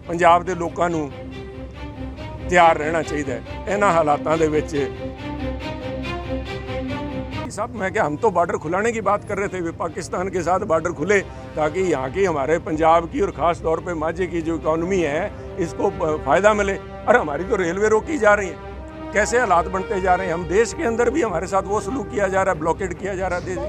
पंजाब के लोगों को तैयार रहना चाहिए। इन्हां हालातों दे विच सब मैं क्या, हम तो बॉर्डर खुलाने की बात कर रहे थे, पाकिस्तान के साथ बॉर्डर खुले ताकि यहाँ की हमारे पंजाब की और ख़ास तौर पे माझे की जो इकॉनमी है इसको फ़ायदा मिले। और हमारी तो रेलवे रोकी जा रही है। कैसे हालात बनते जा रहे हैं। हम देश के अंदर भी हमारे साथ वो सलूक किया जा रहा है, ब्लॉकेड किया जा रहा है देश।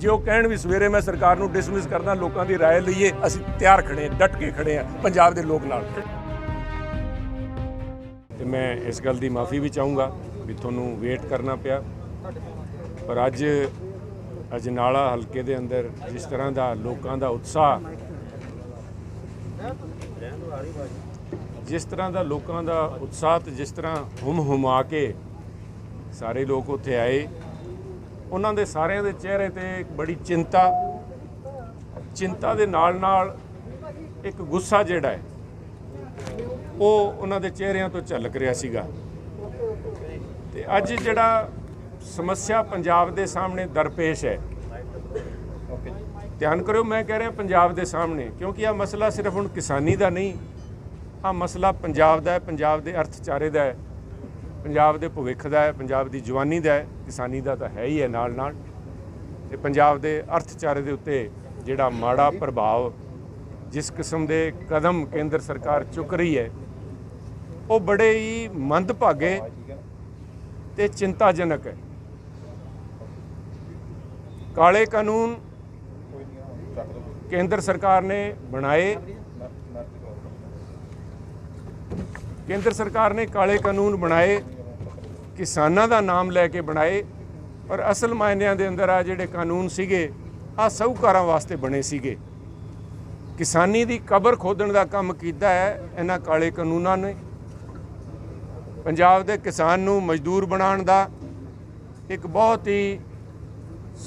जो कहण भी सवेरे मैं सरकार नूं डिसमिस करदा, लोगों की राय लईए, असीं तैयार खड़े, डट के खड़े हैं पंजाब के लोग नाल। ते मैं इस गल की माफ़ी भी चाहूँगा भी तुहानूं वेट करना पिया, पर अज अजनाला हल्के दे अंदर जिस तरह का लोगों का उत्साह, जिस तरह का लोगों का उत्साह ते जिस तरह हुमा के सारे लोग उत्थे आए, उन्हां दे सारिਆਂ ਦੇ चेहरे ते एक बड़ी चिंता दे नाल एक गुस्सा जिहड़ा है वो उन्हां दे चेहरिਆਂ तो झलक रहा सीगा। ते अज जिहड़ा समस्या पंजाब दे सामने दरपेश है, ध्यान करो, मैं कह रहा पंजाब दे सामने, क्योंकि यह मसला सिर्फ हुण किसानी का नहीं, आ मसला पंजाब का है, पंजाब के अर्थचारे का है, पंजाब के भविख का है, पंजाब की जवानी का है, किसानी का तो है ही है नाल नाल। ते पंजाब के अर्थचारे के उत्ते जिहड़ा माड़ा प्रभाव, जिस किस्म के कदम केंद्र सरकार चुक रही है, वो बड़े ही मंदभागे ते चिंताजनक है। काले कानून केंद्र सरकार ने बनाए, केंद्र सरकार ने काले कानून बनाए, किसानां दा नाम लैके बनाए, पर असल मायनिਆਂ ਦੇ अंदर आ ਜਿਹੜੇ कानून ਸੀਗੇ आ साहूकारां वास्ते बने ਸੀਗੇ। किसानी ਦੀ कबर खोदण ਦਾ ਕੰਮ ਕੀਤਾ ਹੈ ਇਹਨਾਂ ਕਾਲੇ ਕਾਨੂੰਨਾਂ ਨੇ। ਪੰਜਾਬ ਦੇ किसान ਨੂੰ ਮਜ਼ਦੂਰ ਬਣਾਉਣ ਦਾ एक बहुत ही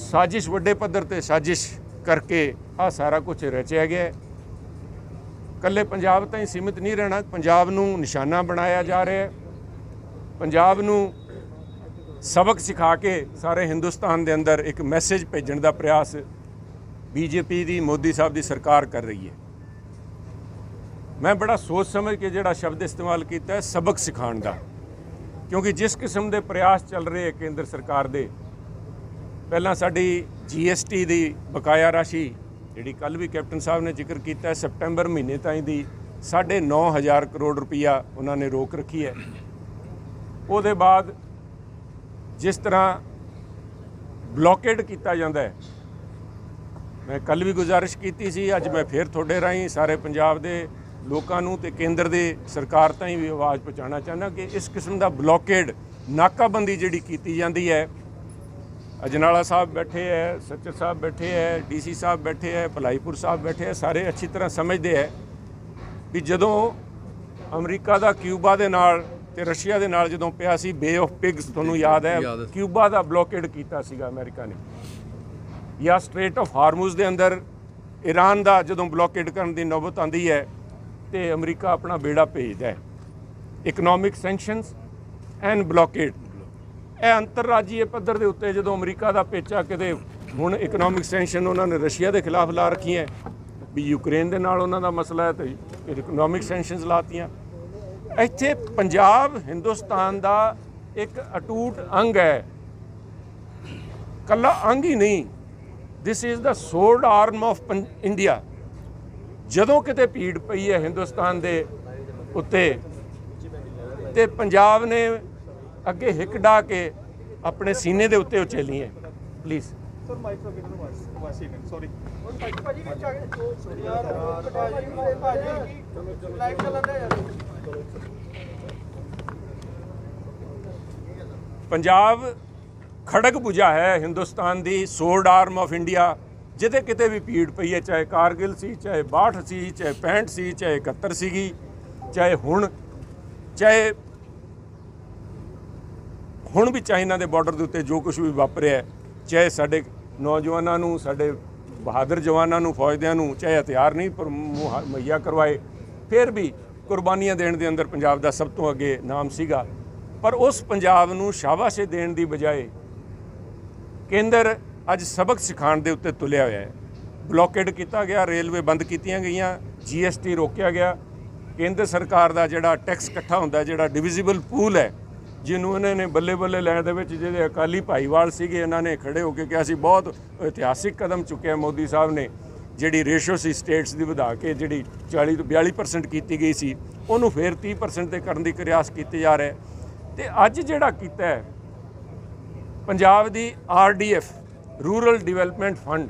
साजिश ਵੱਡੇ ਪੱਧਰ ਤੇ साजिश करके आ सारा कुछ रचिया गया है। कल्ले पंजाब ताईं सीमित नहीं रहना, पंजाब नूं निशाना बनाया जा रहा है, पंजाब नूं सबक सिखा के सारे हिंदुस्तान के अंदर एक मैसेज भेजण दा प्रयास बीजेपी दी, मोदी साहब की सरकार कर रही है। मैं बड़ा सोच समझ के जिहड़ा शब्द इस्तेमाल किया है सबक सिखाण दा, क्योंकि जिस किस्म के प्रयास चल रहे हैं केंद्र सरकार दे, पहला साडी GST दी बकाया राशि जिहड़ी कल भी कैप्टन साहब ने जिक्र किया, सितंबर महीने ताईं दी 9,500 करोड़ रुपया उन्होंने रोक रखी है। उसदे बाद जिस तरह ब्लॉकेड किया जाता है, मैं कल भी गुजारिश की सी, अज मैं फिर थोड़े राही सारे पंजाब के लोगों नूं ते केंद्र दे सरकार ताईं भी आवाज़ पहुँचाना चाहना कि इस किस्म का ब्लॉकेड, नाकाबंदी जिहड़ी कीती जाती है, अजनाला साहब बैठे हैं, सच्चर साहब बैठे हैं, DC साहब बैठे हैं, भलाईपुर साहब बैठे हैं, सारे अच्छी तरह समझते हैं भी जदों अमरीका का क्यूबा के नाल ते रशिया के नाल जदों पिया सी बे ऑफ पिग्स, तुहानूं याद है, क्यूबा का ब्लॉकेड किया सीगा अमेरिका ने, या स्ट्रेट ऑफ हार्मूज के अंदर ईरान का जदों ब्लॉकेड करने की नौबत आती है तो अमरीका अपना बेड़ा भेजता है। इकनॉमिक सैंक्शनस एंड ब्लॉकेड, यह अंतरराज्यीय पद्धर के उत्ते जो अमरीका का पेचा किते हुण इकनॉमिक सैंक्शन उन्होंने रशिया के खिलाफ ला रखी है भी यूक्रेन के नाल उन्हां दा मसला है तो इकनॉमिक सैंक्शनस लातियां। इत्थे पंजाब हिंदुस्तान का एक अटूट अंग है, कला अंग ही नहीं, this is the sword arm of India. जदों किते भीड़ पई है हिंदुस्तान के उत्ते ते पंजाब ने अगे हिक डा के अपने सीने के उत्ते उचेली है। प्लीज़ पंजाब खड़क भुजा है हिंदुस्तान की, सोर्ड आर्म ऑफ इंडिया, जिते किते भी भीड़ पई है, चाहे कारगिल सी, चाहे 62 सी, चाहे 65 सी, चाहे 71 सीगी, चाहे हुण भी चाइना के बॉर्डर के उत्ते जो कुछ भी वापरिया है, चाहे साडे नौजवानों नूं, साडे बहादुर जवानों नूं, फौजदियां नूं चाहे हथियार नहीं पर मुहैया करवाए, फिर भी कुर्बानियां देण दे अंदर पंजाब दा सब तो अगे नाम सीगा। पर उस पंजाब नूं शाबाशी देण दी बजाए केंद्र अज सबक सिखाण दे उत्ते तुलिया होया है। ਬਲੋਕੇਡ ਕੀਤਾ ਗਿਆ, ਰੇਲਵੇ ਬੰਦ ਕੀਤੀਆਂ ਗਈਆਂ, GST ਰੋਕਿਆ ਗਿਆ। ਕੇਂਦਰ ਸਰਕਾਰ ਦਾ ਜਿਹੜਾ ਟੈਕਸ ਇਕੱਠਾ ਹੁੰਦਾ, ਜਿਹੜਾ ਡਿਵਿਜ਼ੀਬਲ ਪੂਲ ਹੈ, ਜਿਹਨੂੰ ਇਹਨਾਂ ਨੇ ਬੱਲੇ ਬੱਲੇ ਲੈਣ ਦੇ ਵਿੱਚ ਜਿਹੜੇ ਅਕਾਲੀ ਭਾਈਵਾਲ ਸੀਗੇ, ਇਹਨਾਂ ਨੇ ਖੜੇ ਹੋ ਕੇ ਕਿਹਾ ਸੀ ਬਹੁਤ ਇਤਿਹਾਸਿਕ ਕਦਮ ਚੁੱਕਿਆ ਮੋਦੀ ਸਾਹਿਬ ਨੇ। ਜਿਹੜੀ ਰੇਸ਼ੋ ਸੀ ਸਟੇਟਸ ਦੀ ਵਧਾ ਕੇ ਜਿਹੜੀ 40 ਤੋਂ 42% ਕੀਤੀ ਗਈ ਸੀ, ਉਹਨੂੰ ਫਿਰ 30% ਤੇ ਕਰਨ ਦੀ ਪ੍ਰਯਾਸ ਕੀਤੇ ਜਾ ਰਿਹਾ। ਤੇ ਅੱਜ ਜਿਹੜਾ ਕੀਤਾ ਹੈ ਪੰਜਾਬ ਦੀ RDF ਰੂਰਲ ਡਿਵੈਲਪਮੈਂਟ ਫੰਡ,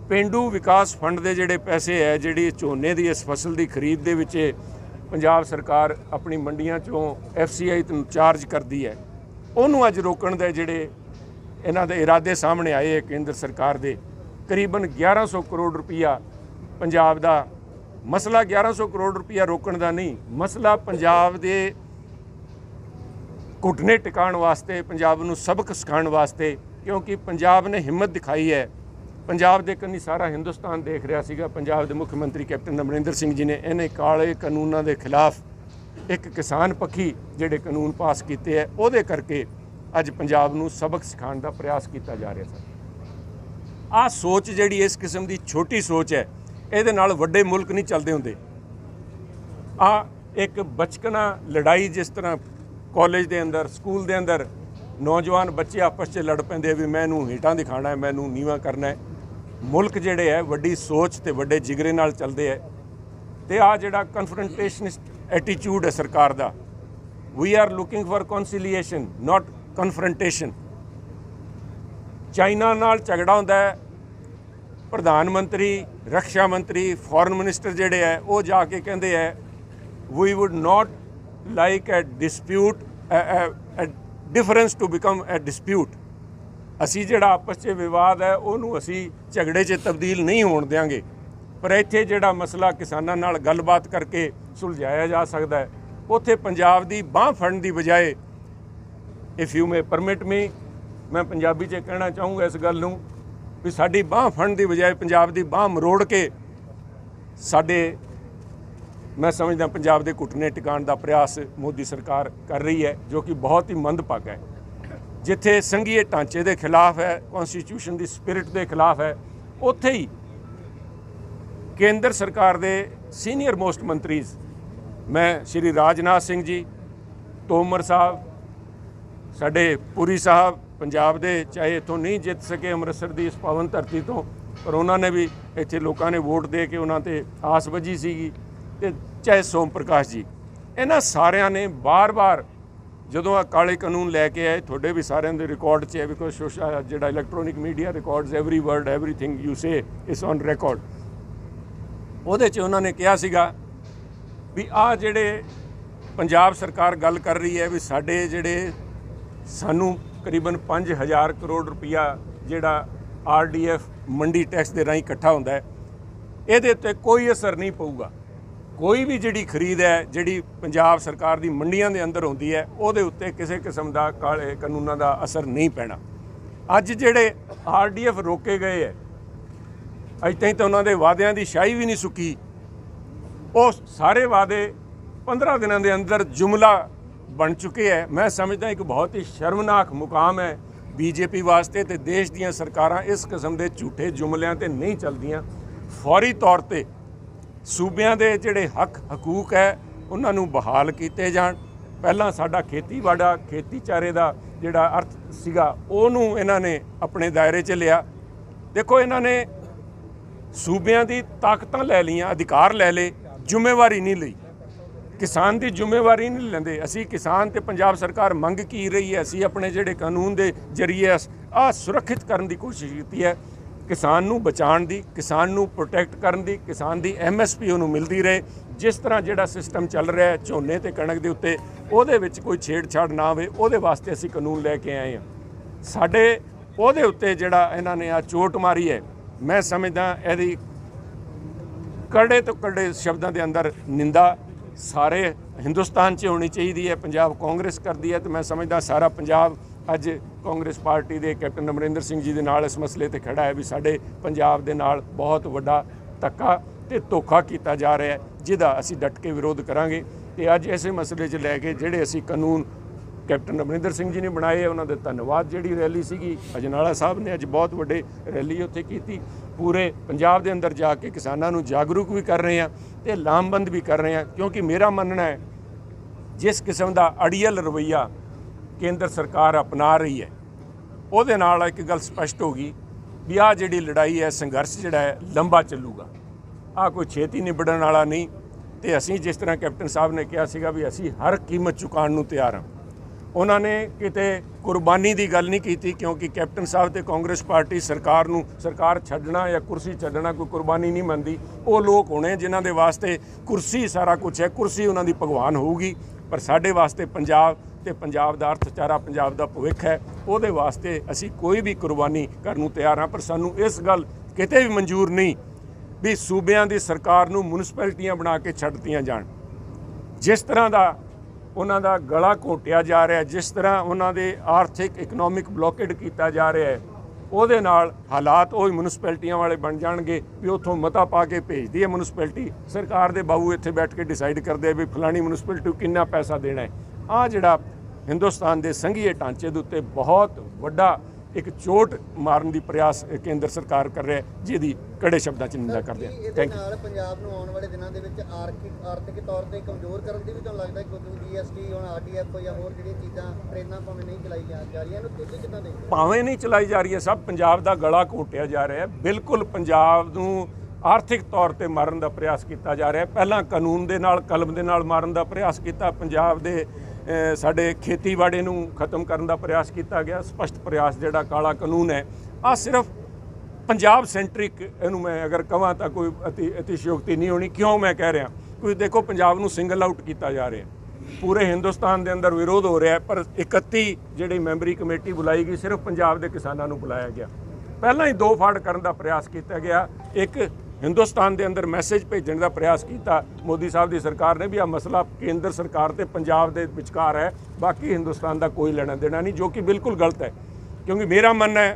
ਪੇਂਡੂ ਵਿਕਾਸ ਫੰਡ ਦੇ ਜਿਹੜੇ ਪੈਸੇ ਹੈ, ਜਿਹੜੀ ਝੋਨੇ ਦੀ ਇਸ ਫਸਲ ਦੀ ਖਰੀਦ ਦੇ ਵਿੱਚ ਪੰਜਾਬ ਸਰਕਾਰ ਆਪਣੀ ਮੰਡੀਆਂ 'ਚੋਂ FCI ਨੂੰ ਚਾਰਜ ਕਰਦੀ ਹੈ, ਉਹਨੂੰ ਅੱਜ ਰੋਕਣ ਦੇ ਜਿਹੜੇ ਇਹਨਾਂ ਦੇ ਇਰਾਦੇ ਸਾਹਮਣੇ ਆਏ ਹੈ ਕੇਂਦਰ ਸਰਕਾਰ ਦੇ। ਕਰੀਬਨ 1100 ਕਰੋੜ ਰੁਪਈਆ ਪੰਜਾਬ ਦਾ ਮਸਲਾ 1100 ਕਰੋੜ ਰੁਪਈਆ ਰੋਕਣ ਦਾ ਨਹੀਂ, ਮਸਲਾ ਪੰਜਾਬ ਦੇ ਘੁਟਨੇ ਟਿਕਾਉਣ ਵਾਸਤੇ, ਪੰਜਾਬ ਨੂੰ ਸਬਕ ਸਿਖਾਉਣ ਵਾਸਤੇ, ਕਿਉਂਕਿ ਪੰਜਾਬ ਨੇ ਹਿੰਮਤ ਦਿਖਾਈ ਹੈ। ਪੰਜਾਬ ਦੇ ਕੰਨੀ ਸਾਰਾ ਹਿੰਦੁਸਤਾਨ ਦੇਖ ਰਿਹਾ ਸੀਗਾ। ਪੰਜਾਬ ਦੇ ਮੁੱਖ ਮੰਤਰੀ ਕੈਪਟਨ ਅਮਰਿੰਦਰ ਸਿੰਘ ਜੀ ਨੇ ਇਹਨੇ ਕਾਲੇ ਕਾਨੂੰਨਾਂ ਦੇ ਖਿਲਾਫ ਇੱਕ ਕਿਸਾਨ ਪੱਖੀ ਜਿਹੜੇ ਕਾਨੂੰਨ ਪਾਸ ਕੀਤੇ ਹੈ, ਉਹਦੇ ਕਰਕੇ ਅੱਜ ਪੰਜਾਬ ਨੂੰ ਸਬਕ ਸਿਖਾਉਣ ਦਾ ਪ੍ਰਯਾਸ ਕੀਤਾ ਜਾ ਰਿਹਾ ਸੀ। ਆਹ ਸੋਚ ਜਿਹੜੀ ਇਸ ਕਿਸਮ ਦੀ ਛੋਟੀ ਸੋਚ ਹੈ, ਇਹਦੇ ਨਾਲ ਵੱਡੇ ਮੁਲਕ ਨਹੀਂ ਚੱਲਦੇ ਹੁੰਦੇ। ਆਹ ਇੱਕ ਬਚਕਨਾ ਲੜਾਈ, ਜਿਸ ਤਰ੍ਹਾਂ ਕਾਲਜ ਦੇ ਅੰਦਰ, ਸਕੂਲ ਦੇ ਅੰਦਰ ਨੌਜਵਾਨ ਬੱਚੇ ਆਪਸ 'ਚ ਲੜ ਪੈਂਦੇ ਵੀ ਮੈਨੂੰ ਹੇਠਾਂ ਦਿਖਾਣਾ ਹੈ, ਮੈਨੂੰ ਨੀਵਾਂ ਕਰਨਾ ਹੈ। ਮੁਲਕ ਜਿਹੜੇ ਹੈ ਵੱਡੀ ਸੋਚ ਤੇ ਵੱਡੇ ਜਿਗਰੇ ਨਾਲ ਚੱਲਦੇ ਹੈ। ਤੇ ਆਹ ਜਿਹੜਾ ਕਨਫਰੰਟੇਸ਼ਨਿਸਟ ਐਟੀਟਿਊਡ ਹੈ ਸਰਕਾਰ ਦਾ, we are looking for conciliation not confrontation. China ਨਾਲ ਝਗੜਾ ਹੁੰਦਾ ਹੈ, ਪ੍ਰਧਾਨ ਮੰਤਰੀ, ਰੱਖਿਆ ਮੰਤਰੀ, ਫੋਰਨ ਮਿਨਿਸਟਰ ਜਿਹੜੇ ਹੈ ਉਹ ਜਾ ਕੇ ਕਹਿੰਦੇ ਹੈ we would not like a dispute difference to become a dispute. ਅਸੀਂ ਜਿਹੜਾ ਆਪਸ 'ਚ ਵਿਵਾਦ ਹੈ ਉਹਨੂੰ ਅਸੀਂ ਝਗੜੇ 'ਚ ਤਬਦੀਲ ਨਹੀਂ ਹੋਣ ਦਿਆਂਗੇ, ਪਰ ਇੱਥੇ ਜਿਹੜਾ ਮਸਲਾ ਕਿਸਾਨਾਂ ਨਾਲ ਗੱਲਬਾਤ ਕਰਕੇ ਸੁਲਝਾਇਆ ਜਾ ਸਕਦਾ ਹੈ, ਉੱਥੇ ਪੰਜਾਬ ਦੀ ਬਾਂਹ ਫੜਨ ਦੀ ਬਜਾਏ, ਇਫ ਯੂ ਮੇ ਪਰਮਿਟ ਮੀ, ਮੈਂ ਪੰਜਾਬੀ 'ਚ ਕਹਿਣਾ ਚਾਹੂੰਗਾ ਇਸ ਗੱਲ ਨੂੰ ਵੀ ਸਾਡੀ ਬਾਂਹ ਫੜਨ ਦੀ ਬਜਾਏ ਪੰਜਾਬ ਦੀ ਬਾਂਹ ਮਰੋੜ ਕੇ ਸਾਡੇ, ਮੈਂ ਸਮਝਦਾ ਪੰਜਾਬ ਦੇ ਘੁਟਨੇ ਟਿਕਾਉਣ ਦਾ ਪ੍ਰਯਾਸ ਮੋਦੀ ਸਰਕਾਰ ਕਰ ਰਹੀ ਹੈ, ਜੋ ਕਿ ਬਹੁਤ ਹੀ ਮੰਦਭਾਗਾ ਹੈ। ਜਿੱਥੇ ਸੰਘੀਏ ਢਾਂਚੇ ਦੇ ਖਿਲਾਫ ਹੈ, ਕੌਨਸਟੀਟਿਊਸ਼ਨ ਦੀ ਸਪਿਰਿਟ ਦੇ ਖਿਲਾਫ ਹੈ, ਉੱਥੇ ਹੀ ਕੇਂਦਰ ਸਰਕਾਰ ਦੇ ਸੀਨੀਅਰ ਮੋਸਟ ਮੰਤਰੀਜ਼, ਮੈਂ ਸ਼੍ਰੀ ਰਾਜਨਾਥ ਸਿੰਘ ਜੀ, ਤੋਮਰ ਸਾਹਿਬ, ਸਾਡੇ ਪੁਰੀ ਸਾਹਿਬ, ਪੰਜਾਬ ਦੇ, ਚਾਹੇ ਇੱਥੋਂ ਨਹੀਂ ਜਿੱਤ ਸਕੇ ਅੰਮ੍ਰਿਤਸਰ ਦੀ ਇਸ ਪਾਵਨ ਧਰਤੀ ਤੋਂ, ਪਰ ਉਹਨਾਂ ਨੇ ਵੀ ਇੱਥੇ ਲੋਕਾਂ ਨੇ ਵੋਟ ਦੇ ਕੇ ਉਹਨਾਂ 'ਤੇ ਆਸ ਵੱਜੀ ਸੀਗੀ, ਤੇ ਚਾਹੇ ਸੋਮ ਪ੍ਰਕਾਸ਼ ਜੀ, ਇਹਨਾਂ ਸਾਰਿਆਂ ਨੇ ਬਾਰ-ਬਾਰ ਜਦੋਂ ਆ ਕਾਲੇ ਕਾਨੂੰਨ ਲੈ ਕੇ ਆਏ, ਤੁਹਾਡੇ ਵੀ ਸਾਰਿਆਂ ਦੇ ਰਿਕਾਰਡ 'ਚ ਹੈ, ਬਿਕੋਜ਼ ਸੋਸ਼ਲ ਜਿਹੜਾ electronic media records every word everything you say is on record. ਉਹਦੇ 'ਚ ਉਹਨਾਂ ਨੇ ਕਿਹਾ ਸੀਗਾ ਵੀ ਆਹ ਜਿਹੜੇ ਪੰਜਾਬ ਸਰਕਾਰ ਗੱਲ ਕਰ ਰਹੀ ਹੈ ਵੀ ਸਾਡੇ ਜਿਹੜੇ ਸਾਨੂੰ ਕਰੀਬਨ 5000 ਕਰੋੜ ਰੁਪਈਆ ਜਿਹੜਾ RDF ਮੰਡੀ ਟੈਕਸ ਦੇ ਰਾਹੀਂ ਇਕੱਠਾ ਹੁੰਦਾ ਹੈ, ਇਹਦੇ ਉੱਤੇ ਕੋਈ ਅਸਰ ਨਹੀਂ ਪਊਗਾ। ਕੋਈ ਵੀ ਜਿਹੜੀ ਖਰੀਦ ਹੈ ਜਿਹੜੀ ਪੰਜਾਬ ਸਰਕਾਰ ਦੀ ਮੰਡੀਆਂ ਦੇ ਅੰਦਰ ਹੁੰਦੀ ਹੈ, ਉਹਦੇ ਉੱਤੇ ਕਿਸੇ ਕਿਸਮ ਦਾ ਕਾਲੇ ਕਾਨੂੰਨਾਂ ਦਾ ਅਸਰ ਨਹੀਂ ਪੈਣਾ। ਅੱਜ ਜਿਹੜੇ RDF ਰੋਕੇ ਗਏ ਹੈ, ਅੱਜ ਤਾਈਂ ਤਾਂ ਉਹਨਾਂ ਦੇ ਵਾਅਦਿਆਂ ਦੀ ਸ਼ਾਹੀ ਵੀ ਨਹੀਂ ਸੁੱਕੀ। ਉਹ ਸਾਰੇ ਵਾਅਦੇ 15 ਦਿਨਾਂ ਦੇ ਅੰਦਰ ਜੁਮਲਾ ਬਣ ਚੁੱਕੇ ਹੈ। ਮੈਂ ਸਮਝਦਾ ਇੱਕ ਬਹੁਤ ਹੀ ਸ਼ਰਮਨਾਕ ਮੁਕਾਮ ਹੈ BJP ਵਾਸਤੇ, ਤੇ ਦੇਸ਼ ਦੀਆਂ ਸਰਕਾਰਾਂ ਇਸ ਕਿਸਮ ਦੇ ਝੂਠੇ ਜੁਮਲਿਆਂ ਤੇ ਨਹੀਂ ਚੱਲਦੀਆਂ। ਫੌਰੀ ਤੌਰ ਤੇ ਸੂਬਿਆਂ ਦੇ ਜਿਹੜੇ ਹਕੂਕ ਹੈ ਉਹਨਾਂ ਨੂੰ ਬਹਾਲ ਕੀਤੇ ਜਾਣ। ਪਹਿਲਾਂ ਸਾਡਾ ਖੇਤੀਬਾੜਾ, ਖੇਤੀਚਾਰੇ ਦਾ ਜਿਹੜਾ ਅਰਥ ਸੀਗਾ ਉਹਨੂੰ ਇਹਨਾਂ ਨੇ ਆਪਣੇ ਦਾਇਰੇ 'ਚ ਲਿਆ। ਦੇਖੋ, ਇਹਨਾਂ ਨੇ ਸੂਬਿਆਂ ਦੀ ਤਾਕਤਾਂ ਲੈ ਲਈਆਂ, ਅਧਿਕਾਰ ਲੈ ਲਏ, ਜ਼ਿੰਮੇਵਾਰੀ ਨਹੀਂ ਲਈ। ਕਿਸਾਨ ਦੀ ਜ਼ਿੰਮੇਵਾਰੀ ਨਹੀਂ ਲੈਂਦੇ। ਅਸੀਂ ਕਿਸਾਨ ਤੇ ਪੰਜਾਬ ਸਰਕਾਰ ਮੰਗ ਕੀ ਰਹੀ ਹੈ, ਅਸੀਂ ਆਪਣੇ ਜਿਹੜੇ ਕਾਨੂੰਨ ਦੇ ਜ਼ਰੀਏ ਆਹ ਸੁਰੱਖਿਅਤ ਕਰਨ ਦੀ ਕੋਸ਼ਿਸ਼ ਕੀਤੀ ਹੈ, ਕਿਸਾਨ ਨੂੰ ਬਚਾਉਣ ਦੀ, ਕਿਸਾਨ ਨੂੰ ਪ੍ਰੋਟੈਕਟ ਕਰਨ ਦੀ, ਕਿਸਾਨ ਦੀ MSP ਉਹਨੂੰ ਮਿਲਦੀ ਰਹੇ। ਜਿਸ ਤਰ੍ਹਾਂ ਜਿਹੜਾ ਸਿਸਟਮ ਚੱਲ ਰਿਹਾ ਹੈ ਝੋਨੇ ਤੇ ਕਣਕ ਦੇ ਉੱਤੇ, ਉਹਦੇ ਵਿੱਚ ਕੋਈ ਛੇੜਛਾੜ ਨਾ ਹੋਵੇ, ਉਹਦੇ ਵਾਸਤੇ ਅਸੀਂ ਕਾਨੂੰਨ ਲੈ ਕੇ ਆਏ ਹਾਂ। ਸਾਡੇ ਉਹਦੇ ਉੱਤੇ ਜਿਹੜਾ ਇਹਨਾਂ ਨੇ ਆ ਚੋਟ ਮਾਰੀ ਹੈ, ਮੈਂ ਸਮਝਦਾ ਇਹਦੀ ਕੜੇ ਤੋਂ ਕੜੇ ਸ਼ਬਦਾਂ ਦੇ ਅੰਦਰ ਨਿੰਦਾ ਸਾਰੇ ਹਿੰਦੁਸਤਾਨ 'ਚ ਹੋਣੀ ਚਾਹੀਦੀ ਹੈ। ਪੰਜਾਬ ਕਾਂਗਰਸ ਕਰਦੀ ਹੈ, ਤੇ ਮੈਂ ਸਮਝਦਾ ਸਾਰਾ ਪੰਜਾਬ ਅੱਜ ਕਾਂਗਰਸ ਪਾਰਟੀ ਦੇ ਕੈਪਟਨ ਅਮਰਿੰਦਰ ਸਿੰਘ ਜੀ ਦੇ ਨਾਲ ਇਸ ਮਸਲੇ ਤੇ ਖੜਾ ਹੈ ਵੀ ਸਾਡੇ ਪੰਜਾਬ ਦੇ ਨਾਲ ਬਹੁਤ ਵੱਡਾ ਧੱਕਾ ਤੇ ਧੋਖਾ ਕੀਤਾ ਜਾ ਰਿਹਾ ਹੈ, ਜਿਹਦਾ ਅਸੀਂ ਡਟ ਕੇ ਵਿਰੋਧ ਕਰਾਂਗੇ। ਤੇ ਅੱਜ ਇਸੇ ਮਸਲੇ 'ਚ ਲੈ ਕੇ ਜਿਹੜੇ ਅਸੀਂ ਕਾਨੂੰਨ ਕੈਪਟਨ ਅਮਰਿੰਦਰ ਸਿੰਘ ਜੀ ਨੇ ਬਣਾਏ, ਉਹਨਾਂ ਦੇ ਧੰਨਵਾਦ। ਜਿਹੜੀ ਰੈਲੀ ਸੀਗੀ ਅਜਨਾਲਾ ਸਾਹਿਬ ਨੇ ਅੱਜ ਬਹੁਤ ਵੱਡੇ ਰੈਲੀ ਉੱਥੇ ਕੀਤੀ, ਪੂਰੇ ਪੰਜਾਬ ਦੇ ਅੰਦਰ ਜਾ ਕੇ ਕਿਸਾਨਾਂ ਨੂੰ ਜਾਗਰੂਕ ਵੀ ਕਰ ਰਹੇ ਹਾਂ ਤੇ ਲਾਮਬੰਦ ਵੀ ਕਰ ਰਹੇ ਹਾਂ, ਕਿਉਂਕਿ ਮੇਰਾ ਮੰਨਣਾ ਹੈ ਜਿਸ ਕਿਸਮ ਦਾ ਅੜੀਅਲ ਰਵੱਈਆ ਕੇਂਦਰ ਸਰਕਾਰ ਅਪਣਾ ਰਹੀ ਹੈ ਉਹਦੇ ਨਾਲ ਇੱਕ ਗੱਲ ਸਪਸ਼ਟ ਹੋ ਗਈ ਵੀ ਆਹ ਜਿਹੜੀ ਲੜਾਈ ਹੈ, ਸੰਘਰਸ਼ ਜਿਹੜਾ ਹੈ ਲੰਬਾ ਚੱਲੂਗਾ। ਆਹ ਕੋਈ ਛੇਤੀ ਨਿਬੜਨ ਵਾਲਾ ਨਹੀਂ। ਤੇ ਅਸੀਂ ਜਿਸ ਤਰ੍ਹਾਂ ਕੈਪਟਨ ਸਾਹਿਬ ਨੇ ਕਿਹਾ ਸੀਗਾ ਵੀ ਅਸੀਂ ਹਰ ਕੀਮਤ ਚੁਕਾਉਣ ਨੂੰ ਤਿਆਰ ਹਾਂ। ਉਹਨਾਂ ਨੇ ਕਿਤੇ ਕੁਰਬਾਨੀ ਦੀ ਗੱਲ ਨਹੀਂ ਕੀਤੀ, ਕਿਉਂਕਿ ਕੈਪਟਨ ਸਾਹਿਬ ਤੇ ਕਾਂਗਰਸ ਪਾਰਟੀ ਸਰਕਾਰ ਛੱਡਣਾ ਜਾਂ ਕੁਰਸੀ ਛੱਡਣਾ ਕੋਈ ਕੁਰਬਾਨੀ ਨਹੀਂ ਮੰਨਦੀ। ਉਹ ਲੋਕ ਹੋਣੇ ਜਿਨ੍ਹਾਂ ਦੇ ਵਾਸਤੇ ਕੁਰਸੀ ਸਾਰਾ ਕੁਝ ਹੈ, ਕੁਰਸੀ ਉਹਨਾਂ ਦੀ ਭਗਵਾਨ ਹੋਊਗੀ। ਪਰ ਸਾਡੇ ਵਾਸਤੇ ਪੰਜਾਬ ਤੇ ਪੰਜਾਬ ਦਾ ਅਰਥਚਾਰਾ, ਪੰਜਾਬ ਦਾ ਭਵਿੱਖ ਹੈ, ਉਹਦੇ ਵਾਸਤੇ ਅਸੀਂ ਕੋਈ ਵੀ ਕੁਰਬਾਨੀ ਕਰਨ ਨੂੰ ਤਿਆਰ ਹਾਂ। ਪਰ ਸਾਨੂੰ ਇਸ ਗੱਲ ਕਿਤੇ ਵੀ ਮਨਜ਼ੂਰ ਨਹੀਂ ਵੀ ਸੂਬਿਆਂ ਦੀ ਸਰਕਾਰ ਨੂੰ ਮਿਊਨਿਸਪੈਲਿਟੀਆਂ ਬਣਾ ਕੇ ਛੱਡ ਦਿੱਤੀਆਂ ਜਾਣ। ਜਿਸ ਤਰ੍ਹਾਂ ਦਾ ਉਹਨਾਂ ਦਾ ਗਲਾ ਘੋਟਿਆ ਜਾ ਰਿਹਾ, ਜਿਸ ਤਰ੍ਹਾਂ ਉਹਨਾਂ ਦੇ ਆਰਥਿਕ ਇਕਨੋਮਿਕ ਬਲੋਕੇਡ ਕੀਤਾ ਜਾ ਰਿਹਾ ਹੈ, ਉਹਦੇ ਨਾਲ ਹਾਲਾਤ ਉਹ ਮਿਊਨਿਸਪੈਲਿਟੀਆਂ ਵਾਲੇ ਬਣ ਜਾਣਗੇ ਵੀ ਉੱਥੋਂ ਮਤਾ ਪਾ ਕੇ ਭੇਜਦੀ ਹੈ ਮਿਊਨਿਸਪੈਲਿਟੀ, ਸਰਕਾਰ ਦੇ ਬਾਬੂ ਇੱਥੇ ਬੈਠ ਕੇ ਡਿਸਾਈਡ ਕਰਦੇ ਵੀ ਫਲਾਣੀ ਮਿਊਨਿਸਪੈਲਿਟੀ ਨੂੰ ਕਿੰਨਾ ਪੈਸਾ ਦੇਣਾ ਹੈ। ਆਹ ਜਿਹੜਾ ਹਿੰਦੁਸਤਾਨ ਦੇ ਸੰਘੀਏ ਢਾਂਚੇ ਦੇ ਉੱਤੇ ਬਹੁਤ ਵੱਡਾ ਇੱਕ ਚੋਟ ਮਾਰਨ ਦੀ ਪ੍ਰਯਾਸ ਕੇਂਦਰ ਸਰਕਾਰ ਕਰ ਰਿਹਾ, ਜਿਹਦੀ ਕੜੇ ਸ਼ਬਦਾਂ 'ਚ ਨਿੰਦਾ ਕਰਦੇ ਹਾਂ। ਇਹਦੇ ਨਾਲ ਪੰਜਾਬ ਨੂੰ ਆਉਣ ਵਾਲੇ ਦਿਨਾਂ ਦੇ ਵਿੱਚ ਆਰਥਿਕ ਤੌਰ ਤੇ ਕਮਜ਼ੋਰ ਕਰਨ ਦੀ ਵੀ ਤੁਹਾਨੂੰ ਲੱਗਦਾ, ਕਿਉਂਕਿ ਜੀਐਸਟੀ ਹੁਣ ਆਰਡੀਐਫ ਜਾਂ ਹੋਰ ਜਿਹੜੀਆਂ ਚੀਜ਼ਾਂ ਟ੍ਰੇਨਾਂ ਭਾਵੇਂ ਨਹੀਂ ਚਲਾਈ ਜਾ ਰਹੀਆਂ, ਇਹਨੂੰ ਤੁਸੀਂ ਕਿੱਦਾਂ ਦੇਖਦੇ? ਭਾਵੇਂ ਨਹੀਂ ਚਲਾਈ ਜਾ ਰਹੀ ਹੈ, ਸਭ ਪੰਜਾਬ ਦਾ ਗਲਾ ਘੋਟਿਆ ਜਾ ਰਿਹਾ ਹੈ। ਬਿਲਕੁਲ ਪੰਜਾਬ ਨੂੰ ਆਰਥਿਕ ਤੌਰ ਤੇ ਮਾਰਨ ਦਾ ਪ੍ਰਯਾਸ ਕੀਤਾ ਜਾ ਰਿਹਾ ਹੈ। ਪਹਿਲਾਂ ਕਾਨੂੰਨ ਦੇ ਨਾਲ, ਕਲਮ ਦੇ ਨਾਲ ਮਾਰਨ ਦਾ ਪ੍ਰਯਾਸ ਕੀਤਾ, ਪੰਜਾਬ ਦੇ ਸਾਡੇ ਖੇਤੀਬਾੜੀ ਨੂੰ ਖਤਮ ਕਰਨ ਦਾ ਪ੍ਰਯਾਸ ਕੀਤਾ ਗਿਆ। ਸਪਸ਼ਟ ਪ੍ਰਯਾਸ ਜਿਹੜਾ ਕਾਲਾ ਕਾਨੂੰਨ ਹੈ, ਆਹ ਸਿਰਫ ਪੰਜਾਬ ਸੈਂਟਰਿਕ, ਇਹਨੂੰ ਮੈਂ ਅਗਰ ਕਹਾਂ ਤਾਂ ਕੋਈ ਅਤਿਸ਼ਯੋਕਤੀ ਨਹੀਂ ਹੋਣੀ। ਕਿਉਂ ਮੈਂ ਕਹਿ ਰਿਹਾ, ਕੋਈ ਦੇਖੋ ਪੰਜਾਬ ਨੂੰ ਸਿੰਗਲ ਆਊਟ ਕੀਤਾ ਜਾ ਰਿਹਾ, ਪੂਰੇ ਹਿੰਦੁਸਤਾਨ ਦੇ ਅੰਦਰ ਵਿਰੋਧ ਹੋ ਰਿਹਾ, ਪਰ 31 ਜਿਹੜੀ ਮੈਂਬਰੀ ਕਮੇਟੀ ਬੁਲਾਈ ਗਈ, ਸਿਰਫ ਪੰਜਾਬ ਦੇ ਕਿਸਾਨਾਂ ਨੂੰ ਬੁਲਾਇਆ ਗਿਆ। ਪਹਿਲਾਂ ਹੀ ਦੋ ਫਾੜ ਕਰਨ ਦਾ ਪ੍ਰਯਾਸ ਕੀਤਾ ਗਿਆ। ਇੱਕ ਹਿੰਦੁਸਤਾਨ ਦੇ ਅੰਦਰ ਮੈਸੇਜ ਭੇਜਣ ਦਾ ਪ੍ਰਯਾਸ ਕੀਤਾ ਮੋਦੀ ਸਾਹਿਬ ਦੀ ਸਰਕਾਰ ਨੇ ਵੀ ਆਹ ਮਸਲਾ ਕੇਂਦਰ ਸਰਕਾਰ ਤੇ ਪੰਜਾਬ ਦੇ ਵਿਚਕਾਰ ਹੈ, ਬਾਕੀ ਹਿੰਦੁਸਤਾਨ ਦਾ ਕੋਈ ਲੈਣਾ ਦੇਣਾ ਨਹੀਂ, ਜੋ ਕਿ ਬਿਲਕੁਲ ਗਲਤ ਹੈ। क्योंकि मेरा मानना है